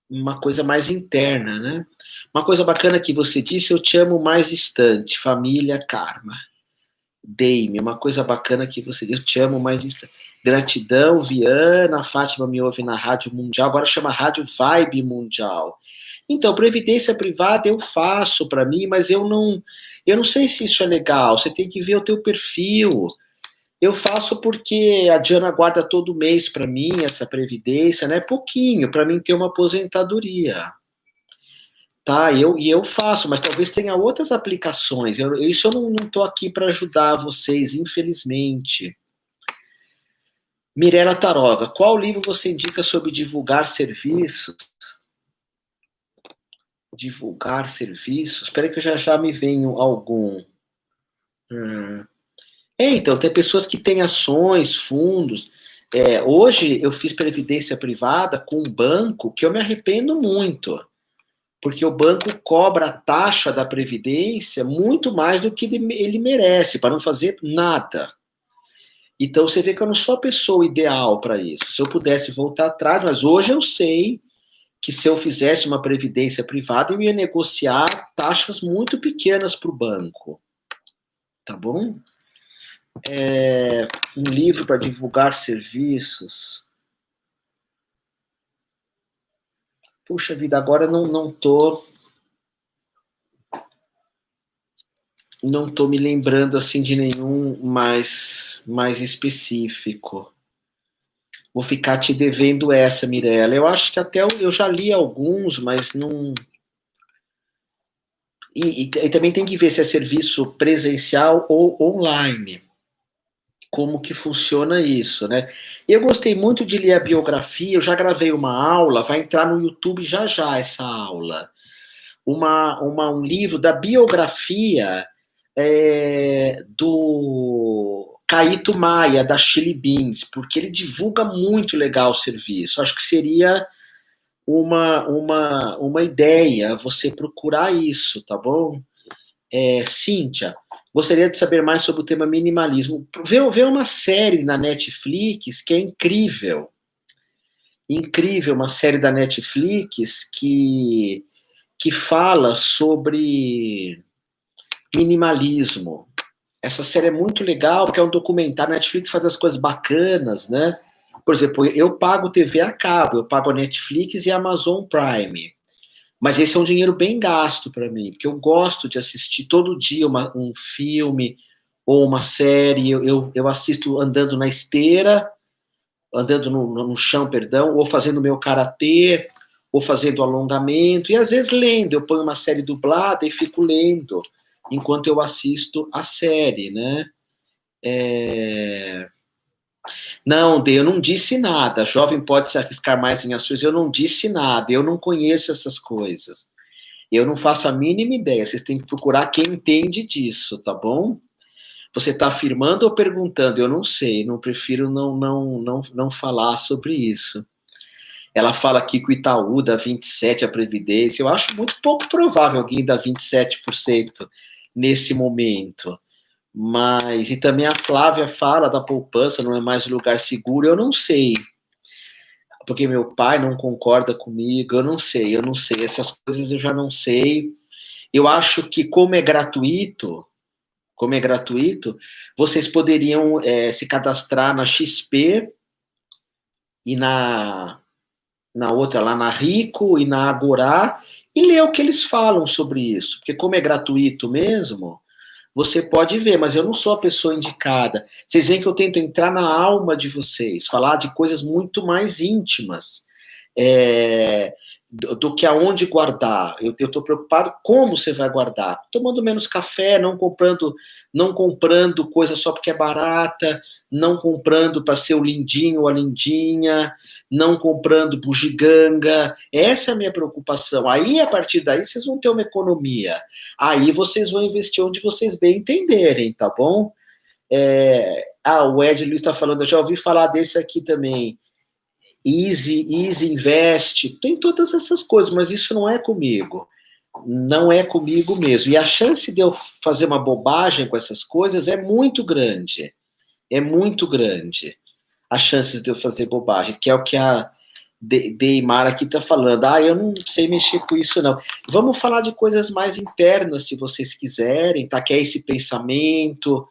[SPEAKER 1] uma coisa mais interna, né? Uma coisa bacana que você disse, eu te amo mais distante, família, karma. Dei-me, uma coisa bacana que você disse, eu te amo mais distante. Gratidão, Viana, a Fátima me ouve na Rádio Mundial, agora chama Rádio Vibe Mundial. Então, previdência privada eu faço para mim, mas eu não sei se isso é legal, você tem que ver o teu perfil. Eu faço porque a Diana guarda todo mês para mim essa previdência, né? Pouquinho, para mim ter uma aposentadoria. Tá, eu faço, mas talvez tenha outras aplicações. Isso eu não estou aqui para ajudar vocês, infelizmente. Mirela Taroga, qual livro você indica sobre divulgar serviços? Divulgar serviços? Espera que eu já me venho algum. Então, tem pessoas que têm ações, fundos. Hoje eu fiz previdência privada com um banco que eu me arrependo muito, porque o banco cobra a taxa da previdência muito mais do que ele merece, para não fazer nada. Então você vê que eu não sou a pessoa ideal para isso. Se eu pudesse voltar atrás, mas hoje eu sei que se eu fizesse uma previdência privada, eu ia negociar taxas muito pequenas para o banco. Tá bom? Um livro para divulgar serviços. Puxa vida, agora não tô me lembrando assim de nenhum mais específico. Vou ficar te devendo essa, Mirella. Eu acho que até eu já li alguns, mas não. E também tem que ver se é serviço presencial ou online. Como que funciona isso, né? Eu gostei muito de ler a biografia, eu já gravei uma aula, vai entrar no YouTube já já essa aula. Um livro da biografia do Caíto Maia, da Chili Beans, porque ele divulga muito legal o serviço. Acho que seria uma ideia você procurar isso, tá bom? Cíntia, gostaria de saber mais sobre o tema minimalismo. Vê uma série na Netflix que é incrível. Incrível, uma série da Netflix que fala sobre minimalismo. Essa série é muito legal, porque é um documentário. A Netflix faz as coisas bacanas, né? Por exemplo, eu pago TV a cabo, eu pago a Netflix e a Amazon Prime. Mas esse é um dinheiro bem gasto para mim, porque eu gosto de assistir todo dia um filme ou uma série. Eu assisto andando na esteira, andando no chão, perdão, ou fazendo meu karatê, ou fazendo alongamento, e às vezes lendo. Eu ponho uma série dublada e fico lendo enquanto eu assisto a série, né? Não, eu não disse nada. Jovem pode se arriscar mais em ações. Eu não disse nada. Eu não conheço essas coisas. Eu não faço a mínima ideia. Vocês têm que procurar quem entende disso, tá bom? Você está afirmando ou perguntando? Eu não sei. Não prefiro não falar sobre isso. Ela fala aqui que o Itaú dá 27% a Previdência. Eu acho muito pouco provável alguém dar 27% nesse momento. Mas, e também a Flávia fala da poupança, não é mais um lugar seguro. Eu não sei, porque meu pai não concorda comigo. Eu não sei. Essas coisas eu já não sei. Eu acho que, como é gratuito, vocês poderiam se cadastrar na XP e na outra, lá na Rico e na Agorá, e ler o que eles falam sobre isso. Porque como é gratuito mesmo, você pode ver, mas eu não sou a pessoa indicada. Vocês veem que eu tento entrar na alma de vocês, falar de coisas muito mais íntimas. É, do que aonde guardar. Eu estou preocupado como você vai guardar. Tomando menos café, não comprando coisa só porque é barata, não comprando para ser o lindinho ou a lindinha, não comprando bugiganga. Essa é a minha preocupação. Aí, a partir daí, vocês vão ter uma economia. Aí vocês vão investir onde vocês bem entenderem, tá bom? O Ed Luiz está falando, eu já ouvi falar desse aqui também. Easy Invest, tem todas essas coisas, mas isso não é comigo. Não é comigo mesmo. E a chance de eu fazer uma bobagem com essas coisas é muito grande. É muito grande. As chances de eu fazer bobagem, que é o que a Deimar aqui está falando. Eu não sei mexer com isso, não. Vamos falar de coisas mais internas, se vocês quiserem, tá? Que é esse pensamento,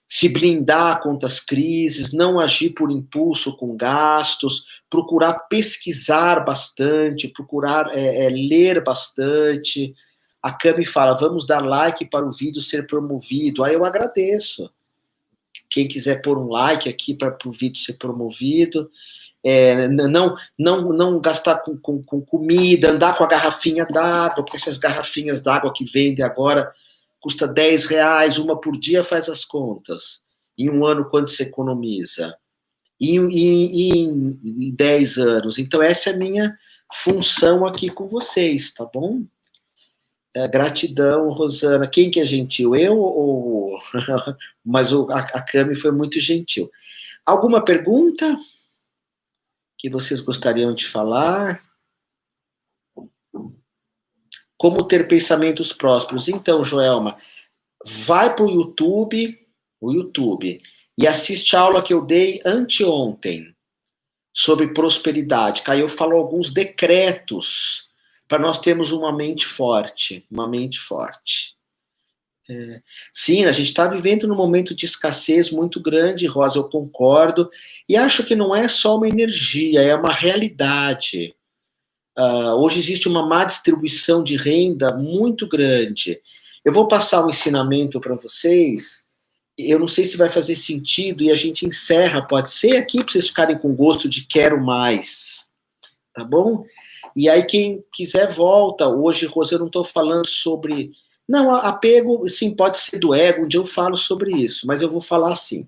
[SPEAKER 1] se blindar contra as crises, não agir por impulso com gastos, procurar pesquisar bastante, procurar ler bastante. A Cami fala, vamos dar like para o vídeo ser promovido. Aí eu agradeço. Quem quiser pôr um like aqui para o vídeo ser promovido. Não gastar com comida, andar com a garrafinha d'água, porque essas garrafinhas d'água que vendem agora custa R$10, uma por dia faz as contas. Em um ano, quanto você economiza? E em 10 anos. Então, essa é a minha função aqui com vocês, tá bom? Gratidão, Rosana. Quem que é gentil? Eu ou... Mas a Cami foi muito gentil. Alguma pergunta que vocês gostariam de falar? Como ter pensamentos prósperos? Então, Joelma, vai para o YouTube, e assiste a aula que eu dei anteontem sobre prosperidade. Aí eu falo alguns decretos para nós termos uma mente forte, Sim, a gente está vivendo num momento de escassez muito grande, Rosa, eu concordo, e acho que não é só uma energia, é uma realidade. Hoje existe uma má distribuição de renda muito grande. Eu vou passar um ensinamento para vocês, eu não sei se vai fazer sentido, e a gente encerra, pode ser aqui, para vocês ficarem com gosto de quero mais, tá bom? E aí quem quiser volta, hoje, Rosa, eu não estou falando sobre... Não, apego, sim, pode ser do ego, um dia eu falo sobre isso, mas eu vou falar assim.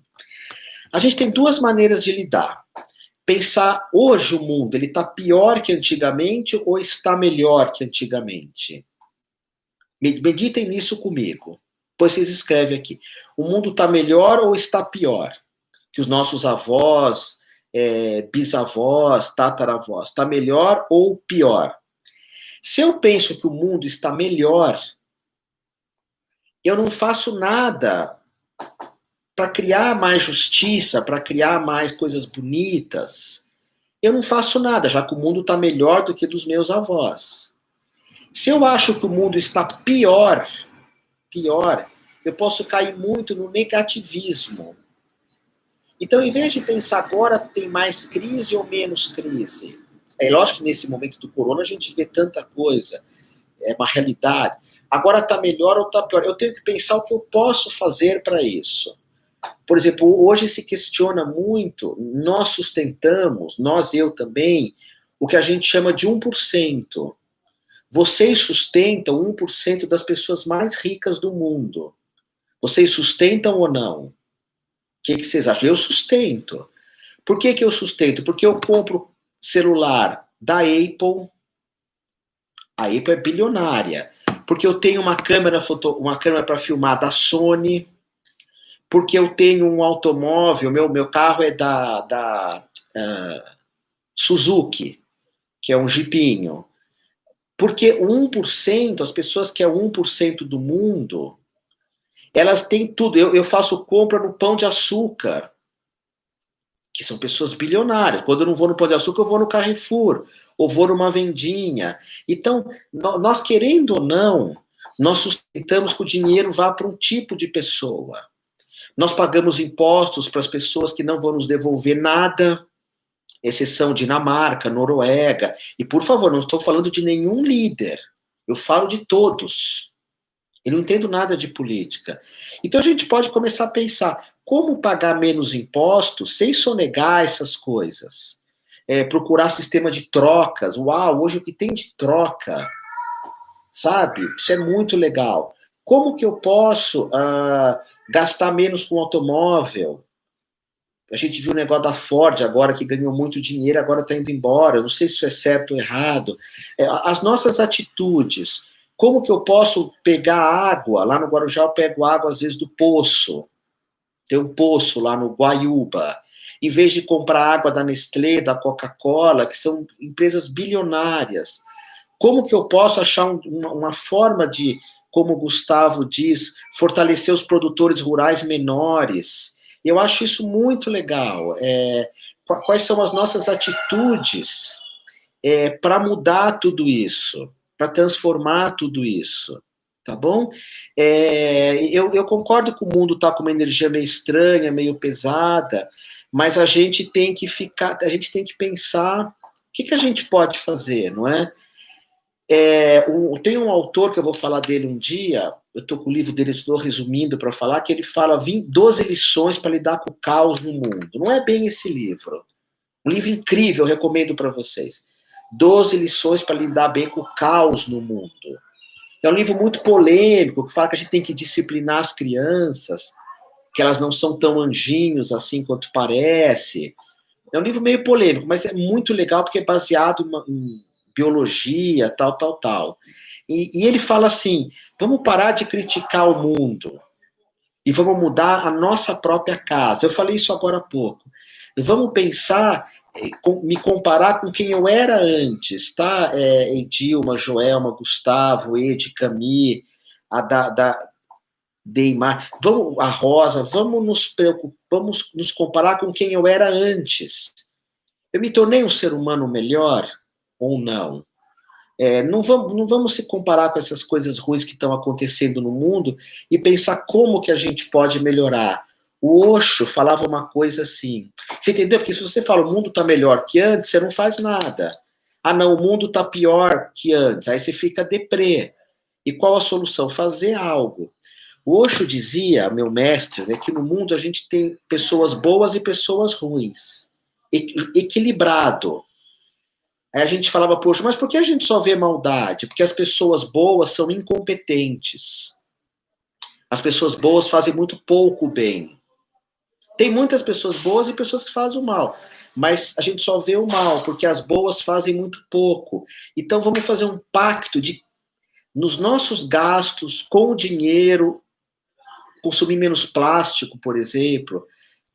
[SPEAKER 1] A gente tem duas maneiras de lidar. Pensar, hoje o mundo, ele está pior que antigamente ou está melhor que antigamente? Meditem nisso comigo. Depois vocês escrevem aqui. O mundo está melhor ou está pior? Que os nossos avós, bisavós, tataravós, está melhor ou pior? Se eu penso que o mundo está melhor, eu não faço nada para criar mais justiça, para criar mais coisas bonitas. Eu não faço nada, já que o mundo está melhor do que dos meus avós. Se eu acho que o mundo está pior, eu posso cair muito no negativismo. Então, em vez de pensar agora tem mais crise ou menos crise, é lógico que nesse momento do corona a gente vê tanta coisa, é uma realidade. Agora está melhor ou está pior? Eu tenho que pensar o que eu posso fazer para isso. Por exemplo, hoje se questiona muito, nós sustentamos, eu também, o que a gente chama de 1%. Vocês sustentam 1% das pessoas mais ricas do mundo. Vocês sustentam ou não? O que vocês acham? Eu sustento. Por que eu sustento? Porque eu compro celular da Apple. A Apple é bilionária. Porque eu tenho uma câmera para filmar da Sony. Porque eu tenho um automóvel, meu carro é da Suzuki, que é um jipinho. Porque 1%, as pessoas que é 1% do mundo, elas têm tudo. Eu faço compra no Pão de Açúcar, que são pessoas bilionárias. Quando eu não vou no Pão de Açúcar, eu vou no Carrefour, ou vou numa vendinha. Então, nós querendo ou não, nós sustentamos que o dinheiro vá para um tipo de pessoa. Nós pagamos impostos para as pessoas que não vão nos devolver nada, exceção Dinamarca, Noruega. E, por favor, não estou falando de nenhum líder. Eu falo de todos. Eu não entendo nada de política. Então, a gente pode começar a pensar como pagar menos impostos sem sonegar essas coisas. Procurar sistema de trocas. Uau, hoje o que tem de troca? Sabe? Isso é muito legal. Como que eu posso gastar menos com automóvel? A gente viu o negócio da Ford agora, que ganhou muito dinheiro, agora está indo embora. Não sei se isso é certo ou errado. As nossas atitudes. Como que eu posso pegar água? Lá no Guarujá eu pego água, às vezes, do poço. Tem um poço lá no Guaiúba. Em vez de comprar água da Nestlé, da Coca-Cola, que são empresas bilionárias. Como que eu posso achar uma forma de, como o Gustavo diz, fortalecer os produtores rurais menores? Eu acho isso muito legal. Quais são as nossas atitudes para mudar tudo isso, para transformar tudo isso, tá bom? Eu concordo que o mundo está com uma energia meio estranha, meio pesada, mas a gente tem que pensar o que a gente pode fazer, não é? Tem um autor que eu vou falar dele um dia, eu estou com o livro dele, estou resumindo para falar, que ele fala 12 lições para lidar com o caos no mundo. Não é bem esse livro. Um livro incrível, eu recomendo para vocês. 12 lições para lidar bem com o caos no mundo. É um livro muito polêmico, que fala que a gente tem que disciplinar as crianças, que elas não são tão anjinhos assim quanto parece. É um livro meio polêmico, mas é muito legal porque é baseado em biologia, tal. E ele fala assim, vamos parar de criticar o mundo e vamos mudar a nossa própria casa. Eu falei isso agora há pouco. Vamos pensar, me comparar com quem eu era antes, tá? Edilma, Joelma, Gustavo, Ed, Camille, a Deimar, vamos, a Rosa, vamos nos comparar com quem eu era antes. Eu me tornei um ser humano melhor ou não? Não vamos se comparar com essas coisas ruins que estão acontecendo no mundo e pensar como que a gente pode melhorar. O Osho falava uma coisa assim, você entendeu? Porque se você fala o mundo está melhor que antes, você não faz nada. Ah, não, o mundo está pior que antes, aí você fica deprê. E qual a solução? Fazer algo. O Osho dizia, meu mestre, que no mundo a gente tem pessoas boas e pessoas ruins. Equilibrado. Aí a gente falava, poxa, mas por que a gente só vê maldade? Porque as pessoas boas são incompetentes. As pessoas boas fazem muito pouco bem. Tem muitas pessoas boas e pessoas que fazem o mal. Mas a gente só vê o mal, porque as boas fazem muito pouco. Então vamos fazer um pacto de, nos nossos gastos, com o dinheiro, consumir menos plástico, por exemplo.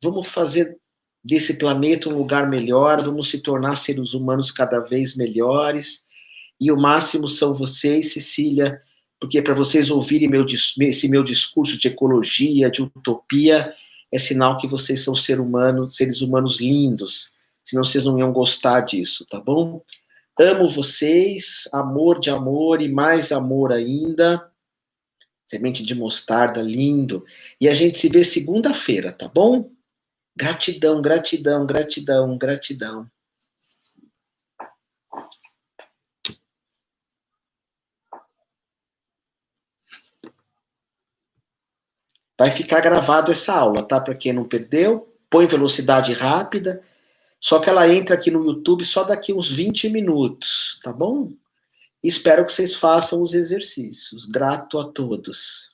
[SPEAKER 1] Vamos fazer desse planeta um lugar melhor, vamos se tornar seres humanos cada vez melhores, e o máximo são vocês, Cecília, porque para vocês ouvirem esse meu discurso de ecologia, de utopia, é sinal que vocês são seres humanos lindos, senão vocês não iam gostar disso, tá bom? Amo vocês, amor de amor e mais amor ainda, semente de mostarda, lindo, e a gente se vê segunda-feira, tá bom? Gratidão, gratidão, gratidão, gratidão. Vai ficar gravado essa aula, tá? Para quem não perdeu, põe velocidade rápida, só que ela entra aqui no YouTube só daqui uns 20 minutos, tá bom? Espero que vocês façam os exercícios. Grato a todos.